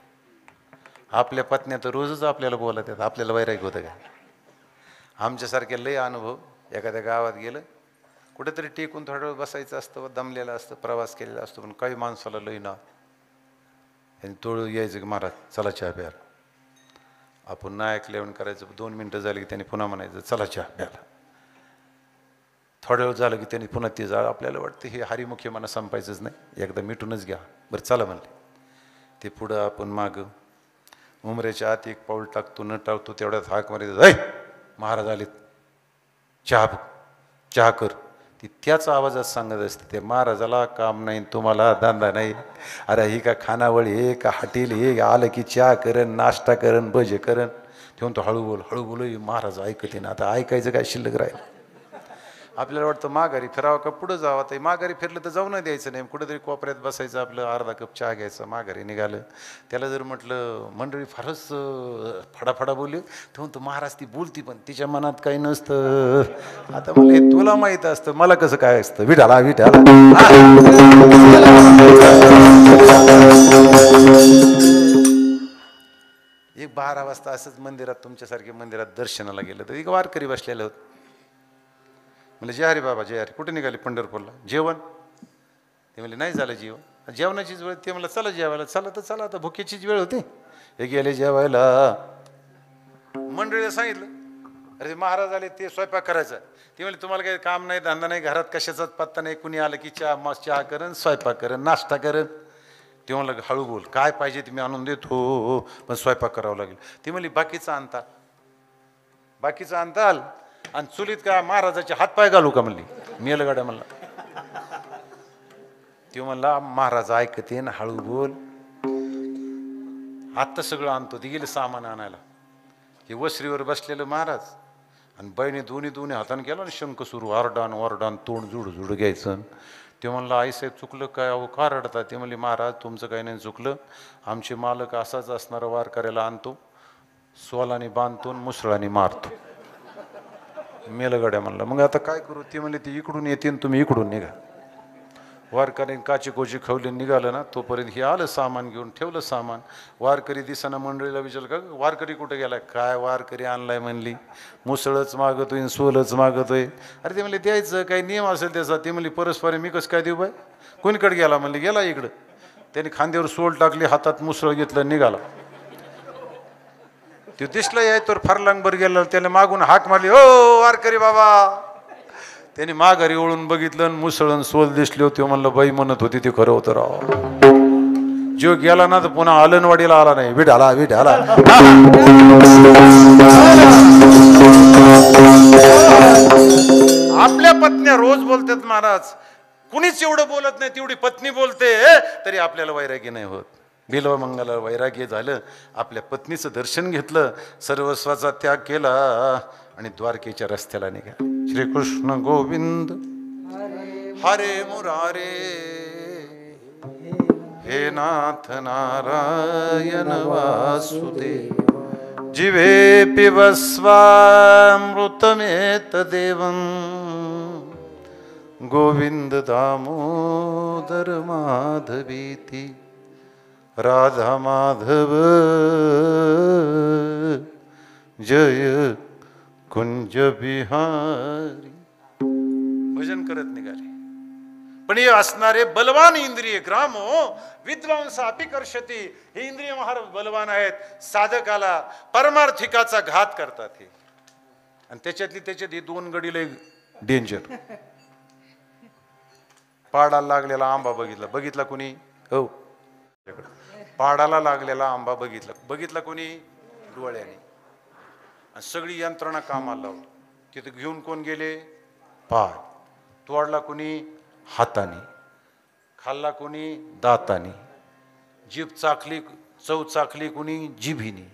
आपल्या पत्न्या तर रोजच आपल्याला बोलत आहेत, आपल्याला वैरागी होतं काय? आमच्यासारखे लय अनुभव. एखाद्या गावात गेलं, कुठेतरी टेकून थोडं वेळ बसायचं असतं, दमलेलं असतं, प्रवास केलेला असतो, पण काही माणसाला लय ना आणि तोळ यायचं की महाराज चला चहा प्यायला. आपण ना ऐकल्यावर करायचं, 2 मिनटं झाली की त्यांनी पुन्हा म्हणायचं चला चहा प्यायला. थोड्या वेळ झालं की त्यांनी पुन्हा ते जाळ. आपल्याला वाटतं हे हरिमुखी मना संपायचंच नाही, एकदा मिटूनच घ्या. बरं चला म्हणले. ते पुढं आपण मागं उमरेच्या आत 1 पाऊल टाकतो, न टाकतो तेवढ्यात हाक मारायचं, महाराज आलेत, चहा कर. ती त्याच आवाजात सांगत असते ते महाराजाला काम नाही तुम्हाला धंदा नाही. अरे ही का खानावळ हे का हॉटेल हे आलं की चहा करण नाश्ता करण भजे करण. ते म्हणतो हळू बोल महाराज ऐकते ना. आता ऐकायचं काय शिल्लक राहील. आपल्याला वाटतं माघारी फिरावं का पुढं जावं. तर माघारी फिरलं तर जाऊ न द्यायचं नाही. कुठेतरी कोपऱ्यात बसायचं आपलं अर्धा कप चहा घ्यायचा माघारी निघालं. त्याला जर म्हटलं मंडळी फारच फडाफडा बोलली तर म्हणतो महाराज ती बोलती पण तिच्या मनात काही नसतं. आता मला हे तुला माहीत असतं मला कसं काय असतं. विठाला एक 12 वाजता असंच मंदिरात तुमच्यासारखे मंदिरात दर्शनाला गेलं तर एक वारकरी बसलेलं होतं. म्हणजे जय हरी बाबा जय हरी. कुठे निघाले पंढरपूरला. जेवण. ते म्हणले नाही झालं जेवण. जेवणाचीच वेळ. ते म्हणलं चला जेवायला. चला तर चला आता भुकेचीच वेळ होती. हे गेले जेवायला. मंडळीला सांगितलं अरे ते महाराज आले ते स्वयंपाक करायचा. ते म्हणले तुम्हाला काही काम नाही धंदा नाही घरात कशाचाच पत्ता नाही. कुणी आलं की चहा करण स्वयंपाक करण नाश्ता करण. ते म्हणलं हळू बोल काय पाहिजे ते मी आणून देतो पण स्वयंपाक करावं लागेल. ती म्हणली बाकीचं आणताल आणि चुलीत का महाराजाचे हातपाय घालू का म्हणली. मेलगाड्या म्हणला. ते म्हणला महाराज ऐकते ना हळू बोल. आत्ता सगळं आणतो. ते गेले सामान आणायला. हे वसरीवर बसलेलं महाराज आणि बाईने दोन्ही हाताने गेला आणि शंख सुरू ओरडान तोंड जुड घ्यायचं. ते म्हणलं आईसाहेब चुकलं काय अहो का रडता. ते म्हणले महाराज तुमचं काही नाही चुकलं. आमचे मालक असाच असणारा वारकऱ्याला आणतो सोलाने बांधतो मुसळाने मारतो. मेलगड्या म्हणला मग आता काय करू. ते म्हणले ते इकडून येते तुम्ही इकडून निघा. वारकरी काची कोची खवले निघालं ना तोपर्यंत हे आलं सामान घेऊन ठेवलं सामान. वारकरी दिसाना मंडळीला विचारलं का वारकरी कुठे गेलाय. काय वारकरी आणलाय म्हणली. मुसळच मागतोय सोलच मागतोय. अरे ते म्हणले द्यायचं काही नियम असेल त्याचा. ते म्हणली परस्पर मी कसं काय देऊ बाय. कोणीकडे गेला म्हणले गेला इकडं. त्याने खांद्यावर सोल टाकली हातात मुसळ घेतलं निघाला. ते दिसला याय तर फारलांगभर गेला. त्याने मागून हाक मारली ओ वारकरी बाबा. त्याने माघारी ओळून बघितलं मुसळण सोल दिसले होते. म्हणलं बाई म्हणत होती ते खरं होतं राव. जो गेला ना तर पुन्हा आलनवाडीला आला नाही. विठाला आपल्या पत्न्या रोज बोलतात महाराज. कुणीच एवढं बोलत नाही तेवढी पत्नी बोलते तरी आपल्याला वैराग्य नाही होत. बिल्वमंगला वैराग्य झालं. आपल्या पत्नीचं दर्शन घेतलं सर्वस्वाचा त्याग केला आणि द्वारकेच्या रस्त्याला निघाला. श्रीकृष्ण गोविंद हरे मुरारे हे नाथ नारायण वासुदेव जीवे पिबस्वामृतमेत देवं गोविंद दामोदर माधवीति राधा माधव जय कुंज बिहारी. भजन करत निघाले. पण हे असणारे बलवान इंद्रिय ग्रामो विद्वांस अपिकर्षती. हे इंद्रिय महाराज बलवान आहेत. साधकाला परमार्थिकाचा घात करतात हे. आणि त्याच्यात हे 2 गडीले डेंजर. पाडाला लागलेला आंबा बघितला कोणी हो. पाडाला लागलेला आंबा बघितला कोणी डोळ्याने. सगळी यंत्रणा कामाला लावली. तिथे घेऊन कोण गेले पाय. तोडला कोणी हाताने. खाल्ला कोणी दाताने. जीभ चाखली चव चाखली कोणी जिभीने.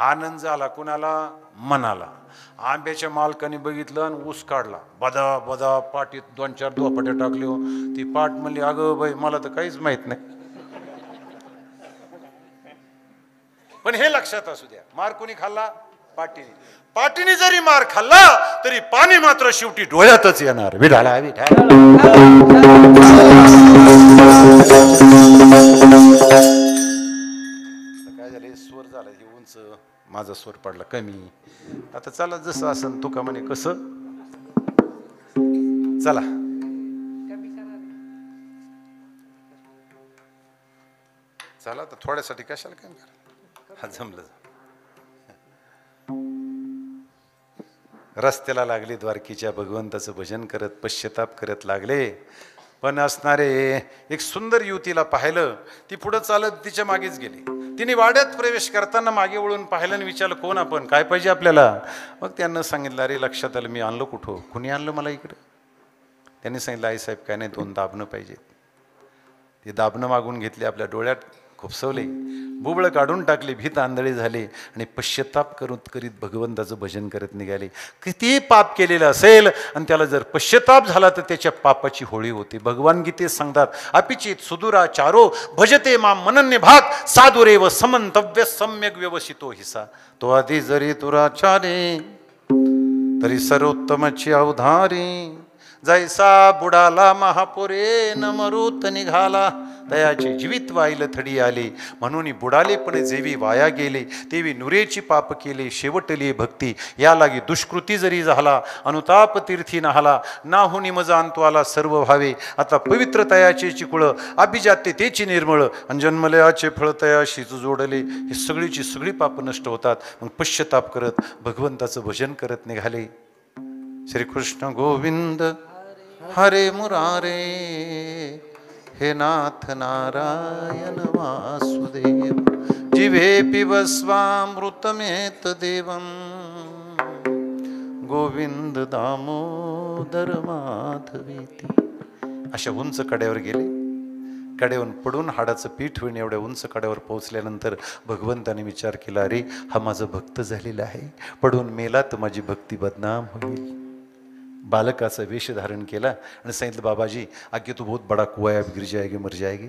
आनंद झाला कोणाला मनाला. आंब्याच्या मालकाने बघितलं आणि ऊस काढला. बदा बदा पाटीत 2-4 दोपाट्या टाकले. ती पाट म्हणली अगं बाई मला तर काहीच माहित नाही. पण हे लक्षात असू द्या मार कोणी खाल्ला पाटीने जरी मार खाल्ला तरी पाणी मात्र शेवटी डोळ्यातच येणार. विठाला काय झाले स्वर झाला हे उंच माझा स्वर पडला कमी. आता चला जसं असं तुका म्हणे कसं चला तर थोड्यासाठी कशाला काय करा. हा जमलं. रस्त्याला लागले द्वारकेच्या भगवंताचं भजन करत पश्चाताप करत लागले. पण असणारे एक सुंदर युवतीला पाहिलं. ती पुढे चालत तिच्या मागेच गेली. तिने वाड्यात प्रवेश करताना मागे वळून पाहिलं आणि विचारलं कोण आपण काय पाहिजे आपल्याला. मग त्यांना सांगितलं अरे लक्षात आलं मी आणलं कुठं कुणी आणलं मला इकडे. त्यांनी सांगितलं आईसाहेब काय नाही 2 दाबणं पाहिजेत. ते दाबणं मागून घेतले, आपल्या डोळ्यात खुपसवले, बुबळ काढून टाकले, भीत आंधळे झाले आणि पश्चाताप करीत भगवंताचं भजन करत निघाले. किती पाप केलेलं असेल आणि त्याला जर पश्चाताप झाला तर त्याच्या पापाची होळी होते. भगवान गीतेत सांगतात अपिचित सुदुराचारो भजते माम मनन्य भाग साधुरेव समंतव्य सम्यक व्यवसितो हिसा. तो आधी जरी दुराचारी तरी सर्वोत्तमाची अवधारी. जैसा बुडाला महापुरे न मरुत निघाला दयाचे जीवित वाईल थडी आले. म्हणून बुडालेपणे जेवी वाया गेले तेवी नुरेची पाप केले. शेवटली भक्ती या लागी दुष्कृती जरी झाला अनुताप तीर्थी नहाला. नाहुनी मज आणतो आला सर्व भावे. आता पवित्र तयाचे चिकुळ अभिजाते तेची निर्मळ आणि जन्मलयाचे फळ तयाशीच जोडले. हे सगळीची सगळी पाप नष्ट होतात. मग पश्चाताप करत भगवंताचं भजन करत निघाले. श्रीकृष्ण गोविंद हरे मुरारे हे नाथ नारायण वासुदेव जिवे पिबस्वामृतमेत देवम गोविंद दामोदर माधवेती. अशा उंच कड्यावर गेले. कड्यावरून पडून हाडाचं पीठ होईन एवढ्या उंच कड्यावर पोहोचल्यानंतर भगवंताने विचार केला अरे हा माझा भक्त झालेला आहे, पडून मेला तर माझी भक्ती बदनाम होईल. बालकाचा वेश धारण केला आणि सांगितलं बाबाजी आगे तो बहुत बडा कुआ है, गिर जाएगी मर जाएगी.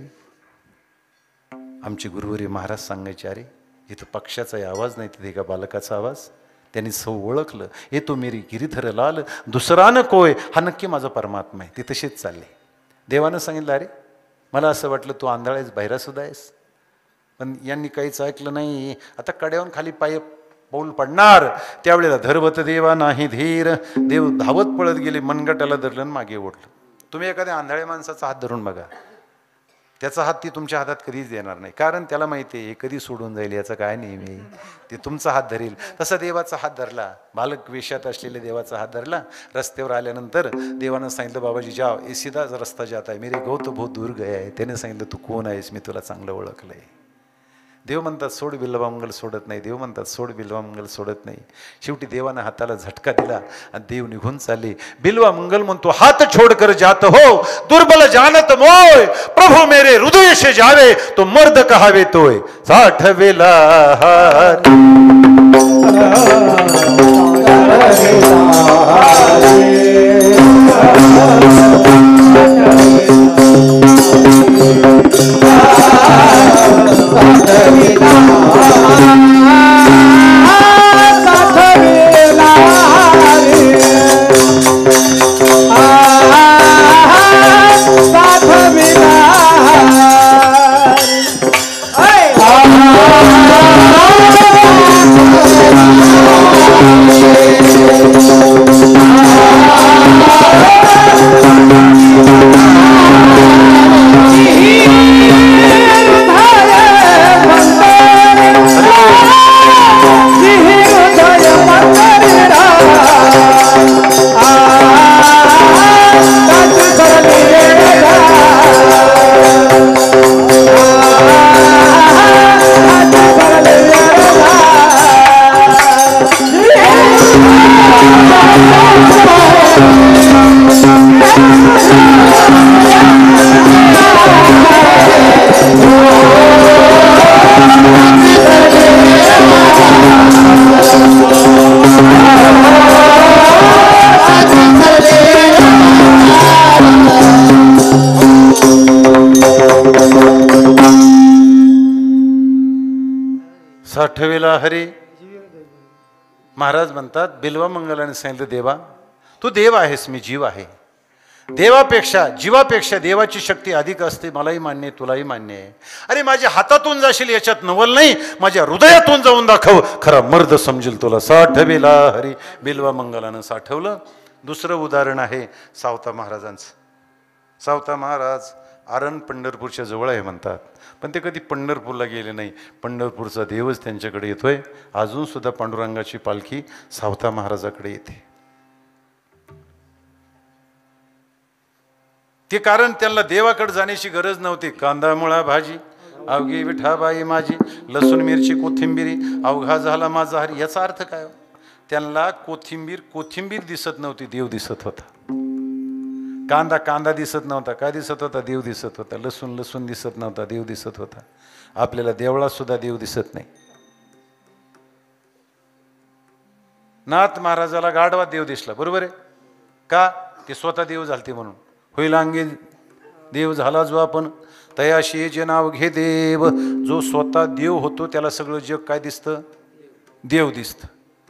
आमचे गुरुवरी महाराज सांगायचे अरे इथं पक्षाचा आवाज नाही तिथे का बालकाचा आवाज. त्यांनी सौ ओळखलं हे तो मेरी गिरीधर लाल दुसरा न कोय, हा नक्की माझा परमात्मा आहे. ते तसेच चालले. देवानं सांगितलं अरे मला असं वाटलं तू आंधळा आहेस, बहिरा सुद्धा आहेस. पण यांनी काहीच ऐकलं नाही. आता कड्यावरून खाली पाय पाऊल पडणार त्यावेळेला धर्वत देवा नाही धीर. देव धावत पळत गेले, मनगटाला धरलं आणि मागे ओढलं. तुम्ही एखाद्या आंधळ्या माणसाचा हात धरून बघा, त्याचा हात ती तुमच्या हातात कधीच देणार नाही, कारण त्याला माहिती आहे हे कधी सोडून जाईल, याचा काय नेहमी ते तुमचा हात धरेल. तसा देवाचा हात धरला, बालक वेशात असलेल्या देवाचा हात धरला. रस्त्यावर आल्यानंतर देवानं सांगितलं बाबाजी जाओ ये सीधा रस्ता जाता है, मेरे गौ तो बहुत दूर गया है. त्याने सांगितलं तू कोण आहेस, मी तुला चांगलं ओळखलंय. देव म्हणतात सोड बिल्वामंगल सोडत नाही, देव म्हणतात सोड बिल्वामंगल सोडत नाही. शेवटी देवानं हाताला झटका दिला आणि देव निघून चालले. बिल्वामंगल म्हणतो हात छोड कर जात हो दुर्बल जानत मोय, प्रभु मेरे हृदय से जावे तो मर्द कहावे तोय. साठवेला साठवेला हरी. महाराज म्हणतात बिल्वामंगलाने सांगितलं देवा तू देव आहेस, मी जीव आहे. देवापेक्षा जीवापेक्षा देवाची शक्ती अधिक असते, मलाही मान्य आहे, तुलाही मान्य आहे. अरे माझ्या हातातून जाशील याच्यात नवल नाही, माझ्या हृदयातून जाऊन दाखव, खरा मर्द समजेल तुला. साठवेला हरी. बिल्वामंगलानं साठवलं. दुसरं उदाहरण आहे सावता महाराजांचं. सावता महाराज आरण पंढरपूरच्या जवळ आहे म्हणतात, पण ते कधी पंढरपूरला गेले नाही. पंढरपूरचा देवच त्यांच्याकडे येतोय. अजून सुद्धा पांडुरंगाची पालखी सावता महाराजाकडे येते. ते कारण त्यांना देवाकडे जाण्याची गरज नव्हती. कांदा मुळा भाजी अवघी विठाबाई माझी, लसूण मिरची कोथिंबिरी अवघा झाला माझा हरी. याचा अर्थ काय? त्यांना कोथिंबीर दिसत नव्हती, देव दिसत होता. कांदा दिसत नव्हता. काय दिसत होता? देव दिसत होता. लसूण दिसत नव्हता, देव दिसत होता. आपल्याला देवळात सुद्धा देव दिसत नाही. नाथ महाराजाला गाढवात देव दिसला, बरोबर आहे का? ते स्वतः देव झालते म्हणून. होईल अंगी देव झाला जो आपण, तयाशी जे नाव घे देव. जो स्वतः देव होतो त्याला सगळं जग काय दिसतं? देव दिसतं.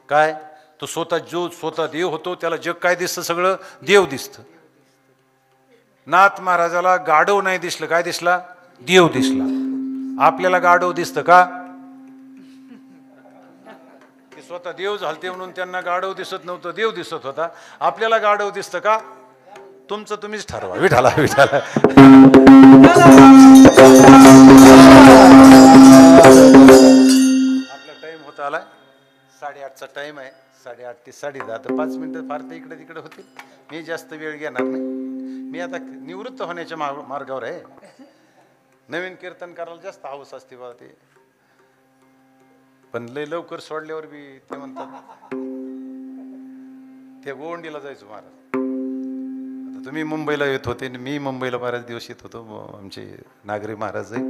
काय? तो जो स्वतः देव होतो त्याला जग काय दिसतं? सगळं देव दिसतं. नाथ महाराजाला गाढव नाही दिसलं, काय दिसला? देव दिसला. आपल्याला गाढव दिसतं का? ते स्वतः देव झालते म्हणून त्यांना गाढव दिसत नव्हतं, देव दिसत होता. आपल्याला गाढव दिसतं का? तुमचं तुम्हीच ठरवा. विठाला विठाला. आपला टाइम होता आलाय, 8:30चा टाइम आहे. 8:30 ते 10:30, तर 5 मिनिटं फार तर इकडे तिकडे होतील. मी जास्त वेळ घेणार नाही. मी आता निवृत्त होण्याच्या मार्गावर आहे. नवीन कीर्तन करायला जास्त हौस असते बा. ते पण लय लवकर सोडल्यावर बी ते म्हणतात ते गोवंडीला जायचो महाराज. आता तुम्ही मुंबईला येत होते, मी मुंबईला बऱ्याच दिवस येत होतो. आमचे नागरी महाराज आहे,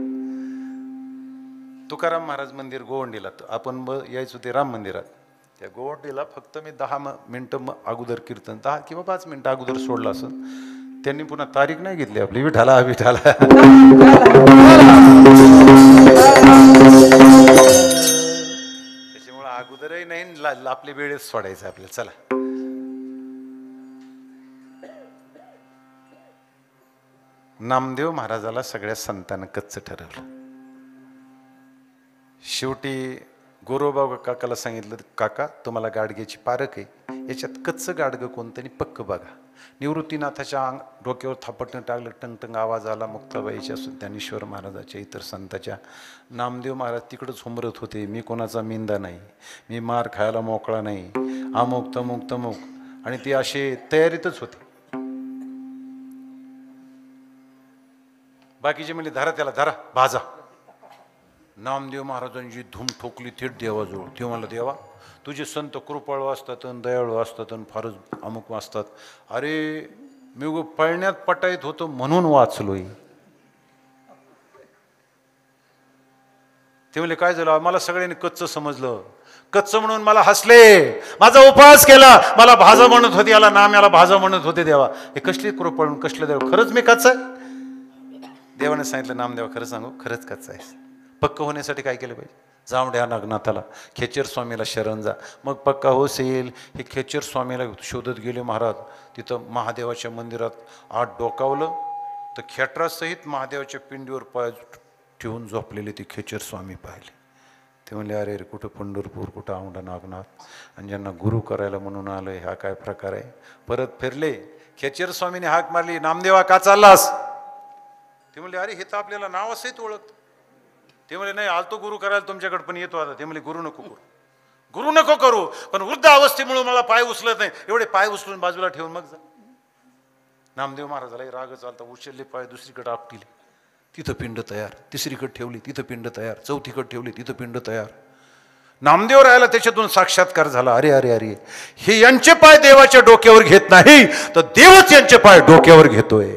तुकाराम महाराज मंदिर गोवंडीला. आपण यायचो ते राम मंदिरात. त्या गोवंडीला फक्त मी 10 मिनटं अगोदर कीर्तन, 10 किंवा 5 मिनटं अगोदर सोडलं असं. त्यांनी पुन्हा तारीख नाही घेतली आपली. विठाला विठाला. त्याच्यामुळे अगोदरही नाही, आपली वेळेत सोडायचं आपल्याला. चला, नामदेव महाराजाला सगळ्या संतांना कच्चं ठरवलं. शेवटी गोरोबा काकाला सांगितलं, काका तुम्हाला गाडग्याची पारख आहे, याच्यात कच्चं गाडगं कोणतं आणि पक्क बघा. निवृत्तीनाथाच्या डोक्यावर थापटणं टाकलं, टंगटंग आवाज आला. मुक्ताबाईच्या, ज्ञानेश्वर महाराजाच्या, इतर संतांच्या. नामदेव महाराज तिकडंच हुमरत होते, मी कोणाचा मिंदा नाही, मी मार खायला मोकळा नाही, अमुक तमुक तमुक. आणि ते असे तयारीतच होते. बाकीचे म्हणजे धरा त्याला, धरा भाजा. नामदेव महाराजांची धूम ठोकली थेट देवाजवळ. ते म्हणलं, देवा तुझे संत कृपाळू असतात आणि दयाळू असतात आणि फारच अमुक वाचतात. अरे मी पळण्यात पटाईत होतो म्हणून वाचलोय. ते म्हणले काय झालं? मला सगळ्यांनी कच्चं समजलं, कच्चं म्हणून मला हसले, माझा उपवास केला, मला भाजा म्हणत होते, याला नाम याला भाजा म्हणत होते. देवा हे कसली कृपाळून कसलं देव, खरंच मी कच्चा आहे? देवाने सांगितलं, नामदेवा खरं सांगू, खरंच कच्चा आहे. पक्क होण्यासाठी काय केलं पाहिजे? जाऊन द्या नागनाथाला, खेचर स्वामीला शरण जा, मग पक्का होईल. हे खेचर स्वामीला शोधत गेले महाराज. तिथं महादेवाच्या मंदिरात आत डोकावलं तर खेटरासहित महादेवाच्या पिंडीवर पाय ठेवून झोपलेले ते खेचर स्वामी पाहिले. ते म्हणले, अरे रे कुठं पंढरपूर, कुठं औंढा नागनाथ, आणि ज्यांना गुरु करायला म्हणून आलं, हा काय प्रकार आहे? परत फिरले. खेचर स्वामीने हाक मारली, नामदेवा का चाललास? ते म्हणले, अरे हे तर आपल्याला नावासहित ओळखत. ते म्हणले, नाही आलतो गुरु करायला तुमच्याकडे, पण येतो आता. ते म्हणले, गुरु नको करू, गुरु नको करू, पण वृद्ध अवस्थेमुळे मला पाय उचलत नाही. एवढे पाय उचलून बाजूला ठेवून मग जा. नामदेव महाराजालाही राग चालता. उचलले पाय, दुसरीकडे आपटिले, तिथं पिंड तयार. तिसरीकडे ठेवली, तिथं पिंड तयार. चौथीकडे ठेवली, तिथं पिंड तयार. नामदेव राहायला त्याच्यातून साक्षात्कार झाला. अरे अरे अरे, हे यांचे पाय देवाच्या डोक्यावर घेत नाही, तर देवच यांचे पाय डोक्यावर घेतोय.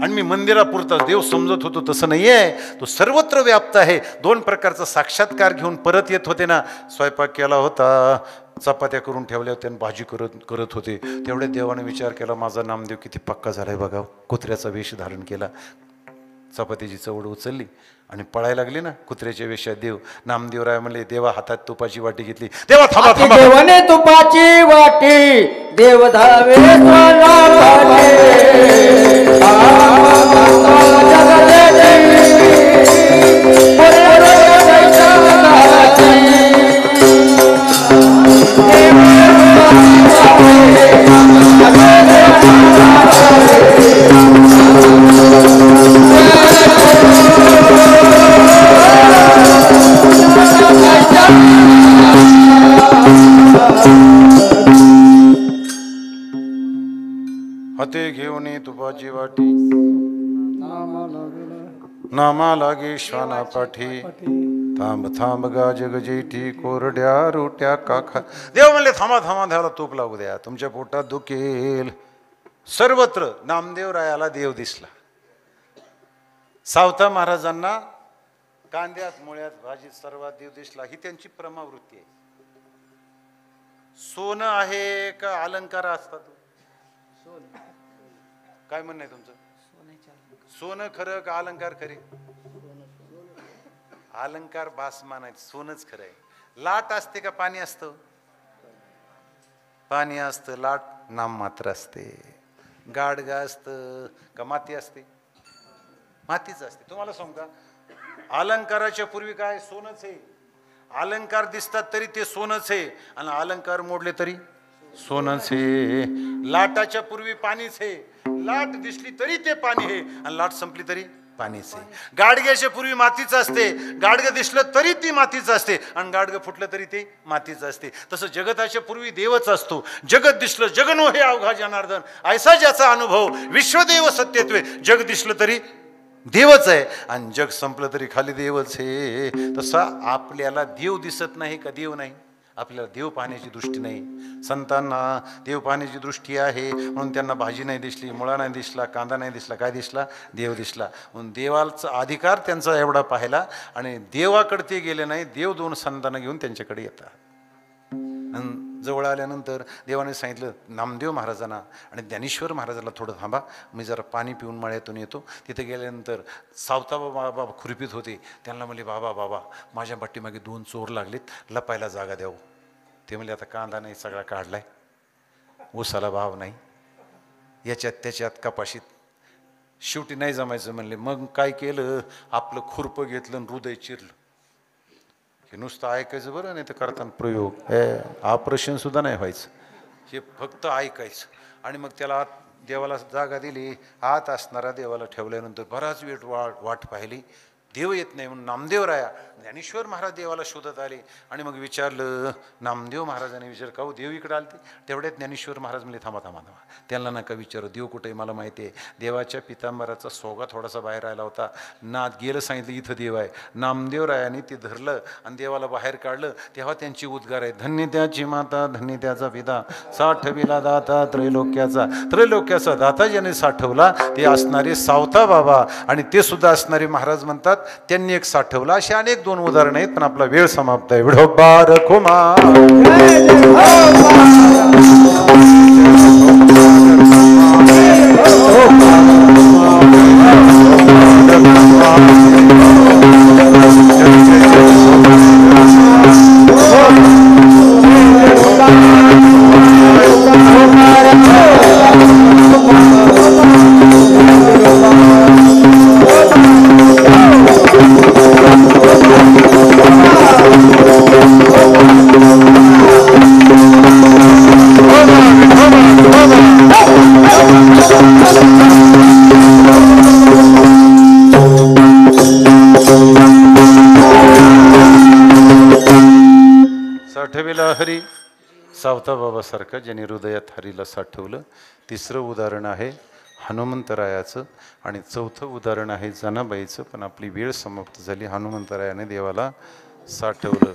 आणि मी मंदिरापुरता देव समजत होतो, तसं नाहीये, तो सर्वत्र व्याप्त आहे. 2 प्रकारचा साक्षात्कार घेऊन परत येत होते ना. स्वयंपाक केला होता, चपात्या करून ठेवल्या होत्या आणि भाजी करत होते. तेवढ्या देवाने विचार केला, माझा नामदेव किती पक्का झालाय बघा. कुत्र्याचा वेश धारण केला, चपातीची चवड उचलली आणि पळायला लागली ना कुत्र्याच्या वेशात देव. नामदेव राय म्हणले, देवा हातात तुपाची वाटी घेतली. देवा थांबा थांबा. देवाने तुपाची वाटी देव धावे हाते घेऊन तुपाची वाटी, नामा लागे श्वाना पाठी, थांब थांब गाज गजेठी, कोरड्या रोट्या काखा. देव म्हणले, थांबा थांबा, द्याला तूप लागू द्या, तुमच्या पोटात दुखेल. सर्वत्र नामदेवरायाला देव दिसला. सावता महाराजांना कांद्यात मुळ्यात भाजीत सर्वात देव दिसला. ही त्यांची प्रमावृत्ती आहे. सोनं आहे का अलंकार असतात? काय म्हणणं आहे तुमचं? सोनं खरं का अलंकार खरे? अलंकार बासमान आहे, सोनच खरं आहे. लाट असते का पाणी असतं? पाणी असतं. लाट नाम मात्र असते. गाडगा असतं का माती असते? मातीच असते. तुम्हाला सांगू का, अलंकाराच्या पूर्वी काय सोनच आहे. अलंकार दिसतात तरी ते सोनच आहे आणि अलंकार मोडले तरी सोनच आहे. लाटाच्या पूर्वी पाणीच आहे. लाट दिसली तरी ते पाणी आहे आणि लाट संपली तरी पाणीच आहे. गाडग्याच्या पूर्वी मातीच असते. गाडगं दिसलं तरी ती मातीच असते आणि गाडगं फुटलं तरी ते मातीच असते. तसं जगताच्या पूर्वी देवच असतो. जगत दिसलं जगनो हे अवघा जनार्दन, ऐसा ज्याचा अनुभव विश्वदेव सत्यत्वे. जग दिसलं तरी देवच आहे आणि जग संपलं तरी खाली देवच आहे. तसा आपल्याला देव दिसत नाही का देव नाही? आपल्याला देव पाहण्याची दृष्टी नाही. संतांना देव पाहण्याची दृष्टी आहे म्हणून त्यांना भाजी नाही दिसली, मुळा नाही दिसला, कांदा नाही दिसला. काय दिसला? देव दिसला. म्हणून देवाचा अधिकार त्यांचा एवढा पाहिला आणि देवाकडे ते गेले नाही. देव दोन संतांना घेऊन त्यांच्याकडे येतात. आणि जवळ आल्यानंतर देवाने सांगितलं नामदेव महाराजांना आणि ज्ञानेश्वर महाराजाला, थोडं थांबा, मी जरा पाणी पिऊन मळ्यातून येतो. तिथे गेल्यानंतर सावता बाबा खुरपीत होते. त्यांना म्हणले बाबा माझ्या पाठीमागे 2 चोर लागलेत, लपायला जागा द्यावं. ते म्हणले आता कांदा नाही सगळा काढलाय, ऊसाला भाव नाही, याच्यात त्याच्यात कपाशीत, शेवटी नाही जमायचं म्हणले. मग काय केलं, आपलं खुरपं घेतलं आणि हृदय चिरलं. हे नुसतं ऐकायचं बरं, नाही तर करताना प्रयोग ऑपरेशन सुद्धा नाही व्हायचं. हे फक्त ऐकायचं. आणि मग त्याला देवाला जागा दिली. आत असणारा देवाला ठेवल्यानंतर बराच वेळ वाट पाहिली. देव येत नाही म्हणून नामदेवराया ज्ञानेश्वर महाराज देवाला शोधत आले आणि मग विचारलं. नामदेव महाराजांनी विचारलं का हो देव इकडे आलते? तेवढ्यात ज्ञानेश्वर महाराज म्हणले थांबा, त्यांना नका विचारू, देव कुठे मला माहिती आहे. देवाच्या पितांबराचा सोगा थोडासा बाहेर आला होता ना, गेलं सांगितलं इथं देव आहे. नामदेवरायाने ते धरलं आणि देवाला बाहेर काढलं. तेव्हा त्यांची उद्गार आहे, धन्य त्याची माता धन्य त्याचा पिता, साठविला दाता त्रैलोक्याचा दाता ज्याने साठवला ते असणारे सावता बाबा आणि ते सुद्धा असणारे महाराज म्हणतात त्यांनी एक साठवला. अशी अनेक 2 उदाहरणं आहेत पण आपला वेळ समाप्त आहे. विठोबा रखुमा साठविला हरी, सावता बाबासारखा ज्यांनी हृदयात हरीला साठवलं. 3रं उदाहरण आहे हनुमंतरायाचं आणि 4थं उदाहरण आहे जनाबाईचं. पण आपली वेळ समाप्त झाली. हनुमंतरायाने देवाला साठवलं.